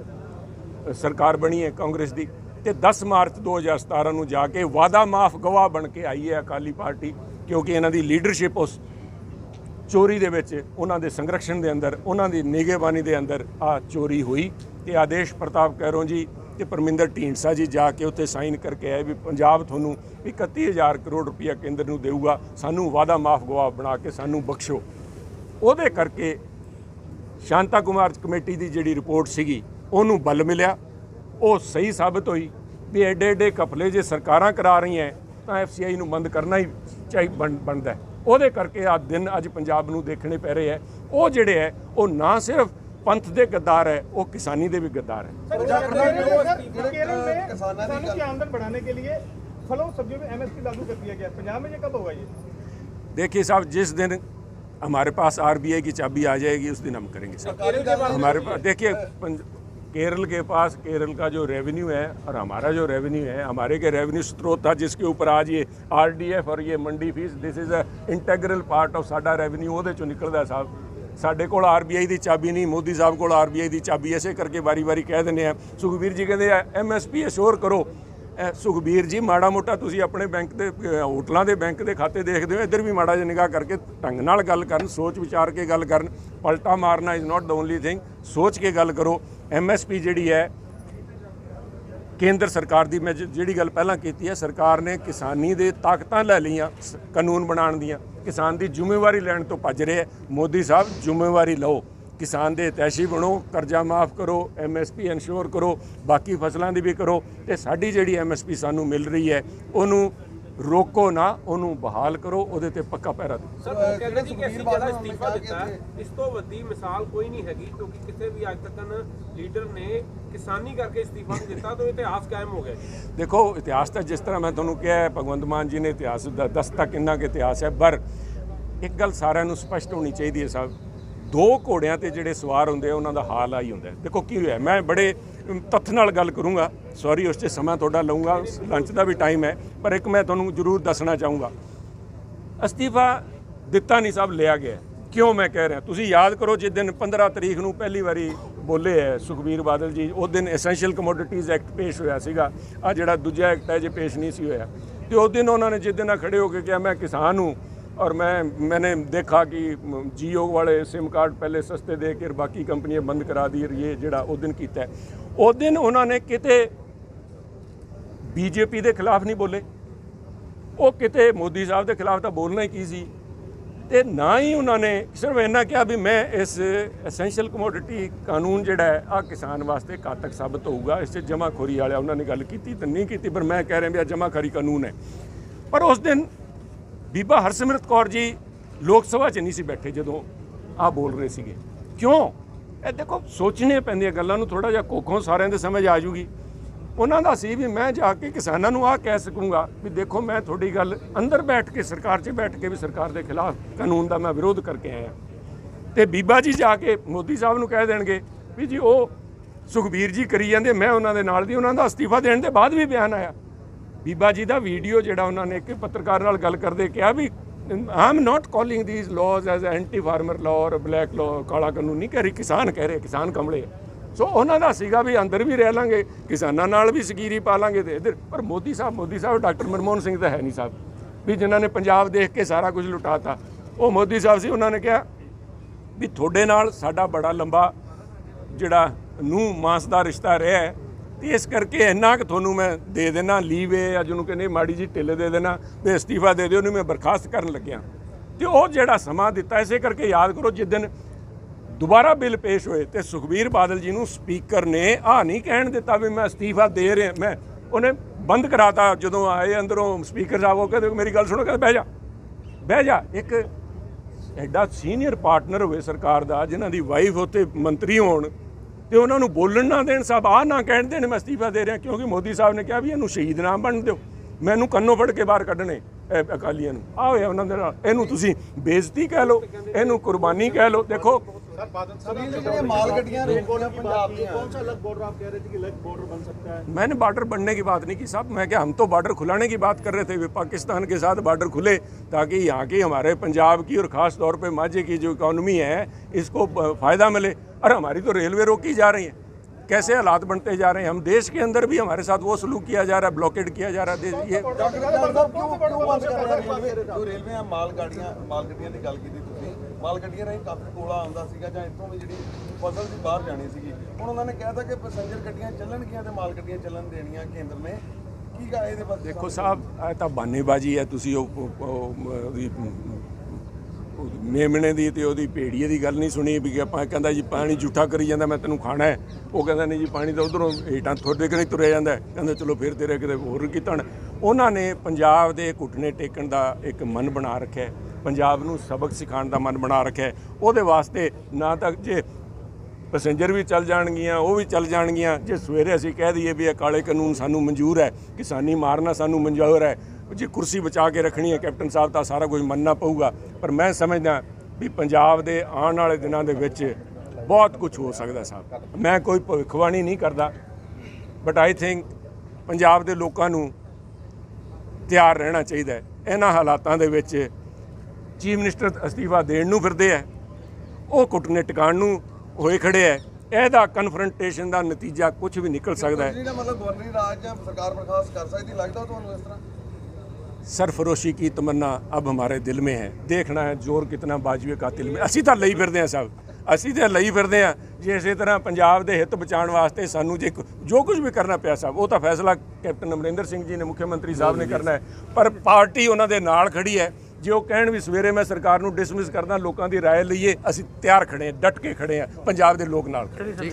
ਸਰਕਾਰ ਬਣੀ ਹੈ ਕਾਂਗਰਸ ਦੀ, ਤੇ 10 ਮਾਰਚ 2017 ਨੂੰ ਜਾ ਕੇ ਵਾਦਾ ਮਾਫ ਗਵਾਹ ਬਣ ਕੇ ਆਈ ਹੈ ਅਕਾਲੀ ਪਾਰਟੀ, ਕਿਉਂਕਿ ਇਹਨਾਂ ਦੀ ਲੀਡਰਸ਼ਿਪ ਉਸ ਚੋਰੀ ਦੇ ਵਿੱਚ, ਉਹਨਾਂ ਦੇ ਸੰਰਕਸ਼ਣ ਦੇ ਅੰਦਰ, ਉਹਨਾਂ ਦੀ ਨਿਗਹਿਬਾਨੀ ਦੇ ਅੰਦਰ ਆ ਚੋਰੀ ਹੋਈ। ਤੇ ਆਦੇਸ਼ ਪ੍ਰਤਾਪ ਕੈਰੋਂ ਜੀ ਤੇ ਪਰਮਿੰਦਰ ਢੀਂਡਸਾ ਜੀ ਜਾ ਕੇ ਉੱਥੇ ਸਾਈਨ ਕਰਕੇ ਆਏ ਵੀ ਪੰਜਾਬ ਤੁਹਾਨੂੰ 31,000 ਕਰੋੜ ਰੁਪਇਆ ਕੇਂਦਰ ਨੂੰ ਦੇਊਗਾ, ਸਾਨੂੰ ਵਾਦਾ ਮਾਫ ਗਵਾਹ ਬਣਾ ਕੇ ਸਾਨੂੰ ਬਖਸ਼ੋ। ਉਹਦੇ ਕਰਕੇ ਸ਼ਾਂਤਾ ਕੁਮਾਰ ਕਮੇਟੀ ਦੀ ਜਿਹੜੀ ਰਿਪੋਰਟ ਸੀਗੀ ਉਹਨੂੰ ਬਲ ਮਿਲਿਆ, ਉਹ ਸਹੀ ਸਾਬਤ ਹੋਈ ਵੀ ਐਡੇ ਐਡੇ ਘਪਲੇ ਜੇ ਸਰਕਾਰਾਂ ਕਰਾ ਰਹੀਆਂ ਤਾਂ FCI ਨੂੰ ਬੰਦ ਕਰਨਾ ਹੀ ਬਣਦਾ। ਉਹਦੇ ਕਰਕੇ ਆ ਦਿਨ ਅੱਜ ਪੰਜਾਬ ਨੂੰ ਦੇਖਣੇ ਪੈ ਰਹੇ ਹੈ। ਉਹ ਜਿਹੜੇ ਹੈ ਉਹ ਨਾ ਸਿਰਫ ਪੰਥ ਦੇ ਗੱਦਾਰ ਹੈ ਉਹ ਕਿਸਾਨੀ ਦੇ ਵੀ ਗੱਦਾਰ ਹੈ। केरल में किसानों की आमदन बढ़ाने के लिए फलों सब्जियों में MSP लागू कर दिया गया। पंजाब में ये कब होगा? ये देखिए साहब, जिस दिन हमारे पास RBI की चाबी आ जाएगी उस दिन हम करेंगे साहब। हमारे पास देखिए केरल के पास केरल का जो रेवेन्यू है और हमारा जो रेवेन्यू है, हमारे के रेवेन्यू स्रोत था जिसके ऊपर आज ये RDF और ये mandi fees this is a integral part of साडा रेवेन्यू ਉਹਦੇ ਚੋਂ ਨਿਕਲਦਾ ਸਾਹਿਬ। ਸਾਡੇ ਕੋਲ RBI ਦੀ ਚਾਬੀ ਨਹੀਂ, ਮੋਦੀ ਸਾਹਿਬ ਕੋਲ RBI ਦੀ ਚਾਬੀ, ਐਸੇ ਕਰਕੇ ਵਾਰੀ-ਵਾਰੀ ਕਹਿ ਦਿੰਦੇ ਆ। ਸੁਖਬੀਰ ਜੀ ਕਹਿੰਦੇ ਆ MSP ਅਸ਼ੋਰ ਕਰੋ। ਸੁਖਬੀਰ ਜੀ ਮਾੜਾ ਮੋਟਾ ਤੁਸੀਂ ਆਪਣੇ ਬੈਂਕ ਦੇ ਹੋਟਲਾਂ ਦੇ ਬੈਂਕ ਦੇ ਖਾਤੇ ਦੇਖਦੇ ਹੋ, ਇੱਧਰ ਵੀ ਮਾੜਾ ਜਿਹਾ ਨਿਗਾਹ ਕਰਕੇ ਢੰਗ ਨਾਲ ਗੱਲ ਕਰਨ, ਸੋਚ ਵਿਚਾਰ ਕੇ ਗੱਲ ਕਰਨ। ਪਲਟਾ ਮਾਰਨਾ is not the only thing, ਸੋਚ ਕੇ ਗੱਲ ਕਰੋ। MSP ਜਿਹੜੀ ਹੈ ਕੇਂਦਰ ਸਰਕਾਰ ਦੀ, ਮੈਂ ਜਿਹੜੀ ਗੱਲ ਪਹਿਲਾਂ ਕੀਤੀ ਹੈ, ਸਰਕਾਰ ਨੇ ਕਿਸਾਨੀ ਦੇ ਤਾਕਤਾਂ ਲੈ ਲਈਆਂ ਕਾਨੂੰਨ ਬਣਾਉਣ ਦੀਆਂ, ਕਿਸਾਨ ਦੀ ਜ਼ਿੰਮੇਵਾਰੀ ਲੈਣ ਤੋਂ ਭੱਜ ਰਹੇ। ਮੋਦੀ ਸਾਹਿਬ ਜ਼ਿੰਮੇਵਾਰੀ ਲਓ, ਕਿਸਾਨ ਦੇ ਹਿਤੈਸ਼ੀ ਬਣੋ, ਕਰਜ਼ਾ ਮਾਫ ਕਰੋ, MSP ਇਨਸ਼ੋਰ ਕਰੋ, ਬਾਕੀ ਫਸਲਾਂ ਦੀ ਵੀ ਕਰੋ, ਤੇ ਸਾਡੀ ਜਿਹੜੀ MSP ਸਾਨੂੰ ਮਿਲ ਰਹੀ ਹੈ ਉਹਨੂੰ ਰੋਕੋ ਨਾ, ਉਹਨੂੰ ਬਹਾਲ ਕਰੋ, ਉਹਦੇ ਤੇ ਪੱਕਾ ਪਹਿਰਾ ਦਿਓ। ਸਰ ਉਹ ਕਹਿੰਦੇ ਜੀ ਕਿ ਅਸੀਂ ਜਿਹੜਾ ਅਸਤੀਫਾ ਦਿੱਤਾ ਇਸ ਤੋਂ ਵੱਡੀ ਮਿਸਾਲ ਕੋਈ ਨਹੀਂ ਹੈਗੀ, ਕਿਉਂਕਿ ਕਿਸੇ ਵੀ ਅੱਜ ਤੱਕ ਲੀਡਰ ਨੇ ਕਿਸਾਨੀ ਕਰਕੇ ਅਸਤੀਫਾ ਨਹੀਂ ਦਿੱਤਾ ਤਾਂ ਇਤਿਹਾਸ ਕਾਇਮ ਹੋ ਗਿਆ ਜੀ। ਦੇਖੋ ਇਤਿਹਾਸ ਤਾਂ ਜਿਸ ਤਰ੍ਹਾਂ ਮੈਂ ਤੁਹਾਨੂੰ ਕਿਹਾ ਹੈ, ਭਗਵੰਤ ਮਾਨ ਜੀ ਨੇ ਇਤਿਹਾਸ ਦੱਸਤਾ ਕਿੰਨਾ ਕੁ ਇਤਿਹਾਸ ਹੈ, ਪਰ ਇੱਕ ਗੱਲ ਸਾਰਿਆਂ ਨੂੰ ਸਪਸ਼ਟ ਹੋਣੀ ਚਾਹੀਦੀ ਹੈ ਸਾਹਿਬ, ਦੋ ਘੋੜਿਆਂ ਤੇ ਜਿਹੜੇ ਸਵਾਰ ਹੁੰਦੇ ਆ ਉਹਨਾਂ ਦਾ ਹਾਲ ਆਈ ਹੁੰਦਾ। ਦੇਖੋ ਕੀ ਹੋਇਆ, ਮੈਂ ਬੜੇ ਤੱਥ ਨਾਲ ਗੱਲ ਕਰੂੰਗਾ, ਸੌਰੀ ਉਸ 'ਚ ਸਮਾਂ ਤੁਹਾਡਾ ਲਊਂਗਾ, ਲੰਚ ਦਾ ਵੀ ਟਾਈਮ ਹੈ, ਪਰ ਇੱਕ ਮੈਂ ਤੁਹਾਨੂੰ ਜ਼ਰੂਰ ਦੱਸਣਾ ਚਾਹੂੰਗਾ, ਅਸਤੀਫਾ ਦਿੱਤਾ ਨਹੀਂ ਸਾਹਿਬ, ਲਿਆ ਗਿਆ। ਕਿਉਂ ਮੈਂ ਕਹਿ ਰਿਹਾ, ਤੁਸੀਂ ਯਾਦ ਕਰੋ ਜਿਸ ਦਿਨ 15 ਤਰੀਕ ਨੂੰ ਪਹਿਲੀ ਵਾਰੀ ਬੋਲੇ ਹੈ ਸੁਖਬੀਰ ਬਾਦਲ ਜੀ, ਉਸ ਦਿਨ ਐਸੈਂਸ਼ੀਅਲ ਕਮੋਡਿਟੀਜ਼ ਐਕਟ ਪੇਸ਼ ਹੋਇਆ ਸੀਗਾ। ਆ ਜਿਹੜਾ ਦੂਜਾ ਐਕਟ ਹੈ ਜੇ ਪੇਸ਼ ਨਹੀਂ ਸੀ ਹੋਇਆ, ਤੇ ਉਸ ਦਿਨ ਉਹਨਾਂ ਨੇ ਜਿਸ ਦਿਨ ਖੜੇ ਹੋ ਕੇ ਕਿਹਾ ਮੈਂ ਕਿਸਾਨ हूँ और मैंने देखा कि जियो वाले सिम कार्ड पहले सस्ते दे के बाकी कंपनियां बंद करा दी, ये ਜਿਹੜਾ ਉਸ ਦਿਨ ਕੀਤਾ ਉਸ ਦਿਨ ਉਹਨਾਂ ਨੇ ਕਿਤੇ BJP ਦੇ ਖਿਲਾਫ ਨਹੀਂ ਬੋਲੇ, ਉਹ ਕਿਤੇ ਮੋਦੀ ਸਾਹਿਬ ਦੇ ਖਿਲਾਫ ਤਾਂ ਬੋਲਣਾ ਹੀ ਕੀ ਸੀ, ਤੇ ਨਾ ਹੀ ਉਹਨਾਂ ਨੇ ਸਿਰਫ ਇੰਨਾ ਕਿਹਾ ਵੀ ਮੈਂ ਇਸ ਐਸੈਂਸ਼ੀਅਲ ਕਮੋਡਿਟੀ ਕਾਨੂੰਨ ਜਿਹੜਾ ਹੈ ਆ ਕਿਸਾਨ ਵਾਸਤੇ ਘਾਤਕ ਸਾਬਤ ਹੋਊਗਾ, ਇਸ 'ਚ ਜਮਾਖੋਰੀ ਵਾਲਿਆ ਉਹਨਾਂ ਨੇ ਗੱਲ ਕੀਤੀ ਤਾਂ ਨਹੀਂ ਕੀਤੀ, ਪਰ ਮੈਂ ਕਹਿ ਰਿਹਾ ਵੀ ਆ ਜਮਾਖੋਰੀ ਕਾਨੂੰਨ ਹੈ। ਪਰ ਉਸ ਦਿਨ ਬੀਬਾ ਹਰਸਿਮਰਤ ਕੌਰ ਜੀ ਲੋਕ ਸਭਾ 'ਚ ਨਹੀਂ ਸੀ ਬੈਠੇ ਜਦੋਂ ਆ ਬੋਲ ਰਹੇ ਸੀਗੇ। ਕਿਉਂ? ਇਹ ਦੇਖੋ ਸੋਚਣੇ ਪੈਂਦੀਆਂ ਗੱਲਾਂ ਨੂੰ, ਥੋੜ੍ਹਾ ਜਿਹਾ ਕੋਖੋਂ ਸਾਰਿਆਂ ਦੇ ਸਮਝ ਆ ਜੂਗੀ। ਉਹਨਾਂ ਦਾ ਸੀ ਵੀ ਮੈਂ ਜਾ ਕੇ ਕਿਸਾਨਾਂ ਨੂੰ ਆਹ ਕਹਿ ਸਕੂੰਗਾ ਵੀ ਦੇਖੋ ਮੈਂ ਤੁਹਾਡੀ ਗੱਲ ਅੰਦਰ ਬੈਠ ਕੇ ਸਰਕਾਰ 'ਚ ਬੈਠ ਕੇ ਵੀ ਸਰਕਾਰ ਦੇ ਖਿਲਾਫ ਕਾਨੂੰਨ ਦਾ ਮੈਂ ਵਿਰੋਧ ਕਰਕੇ ਆਇਆ, ਤੇ ਬੀਬਾ ਜੀ ਜਾ ਕੇ ਮੋਦੀ ਸਾਹਿਬ ਨੂੰ ਕਹਿ ਦੇਣਗੇ ਵੀ ਜੀ ਉਹ ਸੁਖਬੀਰ ਜੀ ਕਰੀ ਜਾਂਦੇ, ਮੈਂ ਉਹਨਾਂ ਦੇ ਨਾਲ ਦੀ। ਉਹਨਾਂ ਦਾ ਅਸਤੀਫਾ ਦੇਣ ਦੇ ਬਾਅਦ ਵੀ ਬਿਆਨ ਆਇਆ ਬੀਬਾ ਜੀ ਦਾ ਵੀਡੀਓ ਜਿਹੜਾ ਉਹਨਾਂ ਨੇ ਇੱਕ ਪੱਤਰਕਾਰ ਨਾਲ ਗੱਲ ਕਰਦੇ ਕਿਹਾ ਵੀ I am not calling these laws as anti farmer law or black law, ਕਾਲਾ ਕਾਨੂੰਨ ਨਹੀਂ ਕਹਿ ਰਹੀ, ਕਿਸਾਨ ਕਹਿ ਰਹੇ, ਕਿਸਾਨ ਕਮਲੇ। ਸੋ ਉਹਨਾਂ ਦਾ ਸੀਗਾ ਵੀ ਅੰਦਰ ਵੀ ਰਹਿ ਲਾਂਗੇ, ਕਿਸਾਨਾਂ ਨਾਲ ਵੀ ਸਕੀਰੀ ਪਾ ਲਾਂਗੇ ਤੇ ਇੱਧਰ। ਪਰ ਮੋਦੀ ਸਾਹਿਬ ਡਾਕਟਰ ਮਨਮੋਹਨ ਸਿੰਘ ਤਾਂ ਹੈ ਨਹੀਂ ਸਾਹਿਬ ਵੀ ਜਿਨ੍ਹਾਂ ਨੇ ਪੰਜਾਬ ਦੇਖ ਕੇ ਸਾਰਾ ਕੁਝ ਲੁਟਾਤਾ। ਉਹ ਮੋਦੀ ਸਾਹਿਬ ਸੀ, ਉਹਨਾਂ ਨੇ ਕਿਹਾ ਵੀ ਤੁਹਾਡੇ ਨਾਲ ਸਾਡਾ ਬੜਾ ਲੰਬਾ ਜਿਹੜਾ ਨੂੰਹ ਮਾਸ ਦਾ ਰਿਸ਼ਤਾ ਰਿਹਾ ਹੈ, ਤੇ ਇਸ ਕਰਕੇ ਇੰਨਾ ਕਿ ਤੁਹਾਨੂੰ ਮੈਂ ਦੇ ਦੇਣਾ ਲੀਵ ਹੈ, ਅੱਜ ਉਹਨੂੰ ਕਹਿੰਦੇ ਮਾੜੀ ਜੀ ਢਿੱਲ ਦੇ ਦੇਣਾ ਤੇ ਅਸਤੀਫਾ ਦੇ ਦਿਓ, ਉਹਨੂੰ ਮੈਂ ਬਰਖਾਸਤ ਕਰਨ ਲੱਗਿਆ। ਤੇ ਉਹ ਜਿਹੜਾ ਸਮਾਂ ਦਿੱਤਾ, ਇਸੇ ਕਰਕੇ ਯਾਦ ਕਰੋ ਜਿਸ ਦਿਨ ਦੁਬਾਰਾ ਬਿੱਲ ਪੇਸ਼ ਹੋਏ ਤੇ ਸੁਖਬੀਰ ਬਾਦਲ ਜੀ ਨੂੰ ਸਪੀਕਰ ਨੇ ਆਹ ਨਹੀਂ ਕਹਿਣ ਦਿੱਤਾ ਵੀ ਮੈਂ ਅਸਤੀਫਾ ਦੇ ਰਿਹਾ, ਮੈਂ ਉਹਨੇ ਬੰਦ ਕਰਾਤਾ। ਜਦੋਂ ਆਏ ਅੰਦਰੋਂ ਸਪੀਕਰ ਸਾਹਿਬ ਉਹ ਕਹਿੰਦੇ ਮੇਰੀ ਗੱਲ ਸੁਣੋ, ਕਹਿੰਦੇ ਬਹਿ ਜਾ। ਇੱਕ ਐਡਾ ਸੀਨੀਅਰ ਪਾਰਟਨਰ ਹੋਵੇ ਸਰਕਾਰ ਦਾ, ਜਿਨ੍ਹਾਂ ਦੀ ਵਾਈਫ ਉੱਥੇ ਮੰਤਰੀ ਹੋਣ ਤੇ ਉਹਨਾਂ ਨੂੰ ਬੋਲਣ ਨਾ ਦੇਣ, ਸਾਹਿਬ ਆਹ ਨਾ ਕਹਿਣ ਦੇਣ ਮੈਂ ਅਸਤੀਫਾ ਦੇ ਰਿਹਾ, ਕਿਉਂਕਿ ਮੋਦੀ ਸਾਹਿਬ ਨੇ ਕਿਹਾ ਵੀ ਇਹਨੂੰ ਸ਼ਹੀਦ ਨਾ ਬਣ ਦਿਓ, ਮੈਨੂੰ ਕੰਨੋਂ ਫੜ ਕੇ ਬਾਹਰ ਕੱਢਣੇ ਅਕਾਲੀਆਂ ਨੂੰ। ਆ ਹੋਇਆ ਉਹਨਾਂ ਦੇ ਨਾਲ, ਇਹਨੂੰ ਤੁਸੀਂ ਬੇਇੱਜ਼ਤੀ ਕਹਿ ਲਓ, ਇਹਨੂੰ ਕੁਰਬਾਨੀ ਕਹਿ ਲਓ। ਦੇਖੋ सर बादल साहब ਜਿਹੜੀਆਂ ਮਾਲ ਗੱਡੀਆਂ ਰੋਕੀਆਂ ਪੰਜਾਬ ਦੀਆਂ, कौन सा अलग बॉर्डर आप कह रहे थे कि अलग बॉर्डर बन सकता है? मैंने बॉर्डर बनने की बात नहीं की साहब, मैं क्या हम तो बॉर्डर खुलाने की बात कर रहे थे, पाकिस्तान के साथ बॉर्डर खुले ताकि यहाँ की हमारे पंजाब की और ख़ास तौर पे माझे की जो इकॉनमी है इसको फ़ायदा मिले। और हमारी तो रेलवे रोकी जा रही है, कैसे हालात बनते जा रहे हैं। हम देश के अंदर भी हमारे साथ वो सलूक किया जा रहा है, ब्लॉकेड किया जा रहा है। ये ਰੇਲਵੇ ਮਾਲ ਗੱਡੀਆਂ ਦੀ ਗੱਲ ਕੀਤੀ ਤੁਸੀਂ, ਮਾਲ ਗੱਡੀਆਂ ਰਾਹੀਂ ਕਾਫੀ ਕੋਲਾ ਆਉਂਦਾ ਸੀਗਾ ਜਾਂ ਇੱਥੋਂ ਵੀ ਜਿਹੜੀ ਫਸਲ ਦੀ ਬਾਹਰ ਜਾਣੀ ਸੀਗੀ, ਹੁਣ ਉਹਨਾਂ ਨੇ ਕਹਿਤਾ ਕਿ ਪੈਸੇਂਜਰ ਗੱਡੀਆਂ ਚੱਲਣਗੀਆਂ ਤੇ ਮਾਲ ਗੱਡੀਆਂ ਚੱਲਣ ਦੇਣੀਆਂ ਕੇਂਦਰ ਨੇ। ਕੀ ਗਾ ਇਹਦੇ ਬਾਰੇ? देखो साहब ਇਹ ਤਾਂ ਬਾਨੇਬਾਜ਼ੀ ਹੈ, ਤੁਸੀਂ ਉਹਦੀ ਮੇਮਣੇ ਦੀ ਤੇ ਉਹਦੀ ਭੇੜੀਏ ਦੀ ਗੱਲ ਨਹੀਂ ਸੁਣੀ ਵੀ ਆਪਾਂ ਕਹਿੰਦਾ ਜੀ ਪਾਣੀ ਝੂਠਾ ਕਰੀ ਜਾਂਦਾ ਮੈਂ ਤੈਨੂੰ ਖਾਣਾ ਹੈ, ਉਹ ਕਹਿੰਦਾ ਨਹੀਂ ਜੀ ਪਾਣੀ ਤਾਂ ਉਧਰੋਂ ਹੇਠਾਂ ਤੁਹਾਡੇ ਕਿ ਨਹੀਂ ਤੁਰਿਆ ਜਾਂਦਾ, ਕਹਿੰਦਾ ਚਲੋ ਫਿਰ ਤੇਰੇ ਕਿਤੇ ਹੋਰ ਕੀਤਣ। ਉਹਨਾਂ ਨੇ ਪੰਜਾਬ ਦੇ ਘੁੱਟਨੇ ਟੇਕਣ ਦਾ ਇੱਕ ਮਨ ਬਣਾ ਰੱਖਿਆ, ਪੰਜਾਬ ਨੂੰ ਸਬਕ ਸਿਖਾਉਣ ਦਾ ਮਨ ਬਣਾ ਰੱਖਿਆ। ਉਹਦੇ ਵਾਸਤੇ ਨਾ ਤਾਂ ਜੇ ਪੈਸੇਂਜਰ ਵੀ ਚੱਲ ਜਾਣਗੀਆਂ, ਉਹ ਵੀ ਚੱਲ ਜਾਣਗੀਆਂ। ਜੇ ਸਵੇਰੇ ਅਸੀਂ ਕਹਿ ਦਈਏ ਵੀ ਇਹ ਕਾਲੇ ਕਾਨੂੰਨ ਸਾਨੂੰ ਮਨਜ਼ੂਰ ਹੈ, ਕਿਸਾਨੀ ਮਾਰਨਾ ਸਾਨੂੰ ਮਨਜ਼ੂਰ ਹੈ, ਜੇ ਕੁਰਸੀ ਬਚਾ ਕੇ ਰੱਖਣੀ ਹੈ ਕੈਪਟਨ ਸਾਹਿਬ ਤਾਂ ਸਾਰਾ ਕੁਝ ਮੰਨਣਾ ਪਊਗਾ। ਪਰ ਮੈਂ ਸਮਝਦਾ ਵੀ ਪੰਜਾਬ ਦੇ ਆਉਣ ਵਾਲੇ ਦਿਨਾਂ ਦੇ ਵਿੱਚ ਬਹੁਤ ਕੁਝ ਹੋ ਸਕਦਾ ਸਾਹਿਬ। ਮੈਂ ਕੋਈ ਭਵਿੱਖਬਾਣੀ ਨਹੀਂ ਕਰਦਾ, ਬਟ ਆਈ ਥਿੰਕ ਪੰਜਾਬ ਦੇ ਲੋਕਾਂ ਨੂੰ ਤਿਆਰ ਰਹਿਣਾ ਚਾਹੀਦਾ ਹੈ। ਇਹਨਾਂ ਹਾਲਾਤਾਂ ਦੇ ਵਿੱਚ ਚੀਫ ਮਿਨਿਸਟਰ ਅਸਤੀਫਾ ਦੇਣ ਨੂੰ ਫਿਰਦੇ ਹੈ, ਉਹ ਘੁੱਟਨੇ ਟਿਕਾਣ ਨੂੰ ਹੋਏ ਖੜੇ ਹੈ। ਇਹਦਾ ਕਨਫਰੰਟੇਸ਼ਨ ਦਾ ਨਤੀਜਾ ਕੁਝ ਵੀ ਨਿਕਲ ਸਕਦਾ ਹੈ। ਜਿਹੜਾ ਮਤਲਬ ਗਵਰਨਰੀ ਰਾਜ ਜਾਂ ਸਰਕਾਰ ਬਰਖਾਸਤ ਕਰ ਸਕਦੀ, ਲੱਗਦਾ ਤੁਹਾਨੂੰ ਇਸ ਤਰ੍ਹਾਂ? सरफरोशी की तमन्ना अब हमारे दिल में है, देखना है जोर कितना बाजुए कातिल में। ਅਸੀਂ ਤਾਂ ਲਈ ਫਿਰਦੇ ਹਾਂ ਸਭ, ਅਸੀਂ ਤਾਂ ਲਈ ਫਿਰਦੇ ਹਾਂ। ਜੇ ਇਸੇ ਤਰ੍ਹਾਂ ਪੰਜਾਬ ਦੇ ਹਿੱਤ ਬਚਾਉਣ ਵਾਸਤੇ ਸਾਨੂੰ ਜੇ ਜੋ ਕੁਝ ਵੀ ਕਰਨਾ ਪਿਆ ਸਾਹਿਬ, ਉਹ ਤਾਂ ਫੈਸਲਾ ਕੈਪਟਨ ਅਮਰਿੰਦਰ ਸਿੰਘ ਜੀ ਨੇ, ਮੁੱਖ ਮੰਤਰੀ ਸਾਹਿਬ ਨੇ ਕਰਨਾ ਹੈ। ਪਰ ਪਾਰਟੀ ਉਹਨਾਂ ਦੇ ਨਾਲ ਖੜੀ ਹੈ। ਜੇ ਉਹ ਕਹਿਣ ਵੀ ਸਵੇਰੇ ਮੈਂ ਸਰਕਾਰ ਨੂੰ ਡਿਸਮਿਸ ਕਰਦਾ, ਲੋਕਾਂ ਦੀ ਰਾਏ ਲਈਏ, ਅਸੀਂ ਤਿਆਰ ਖੜੇ ਹਾਂ, ਡਟ ਕੇ ਖੜੇ ਹਾਂ, ਪੰਜਾਬ ਦੇ ਲੋਕ ਨਾਲ ਖੜੇ।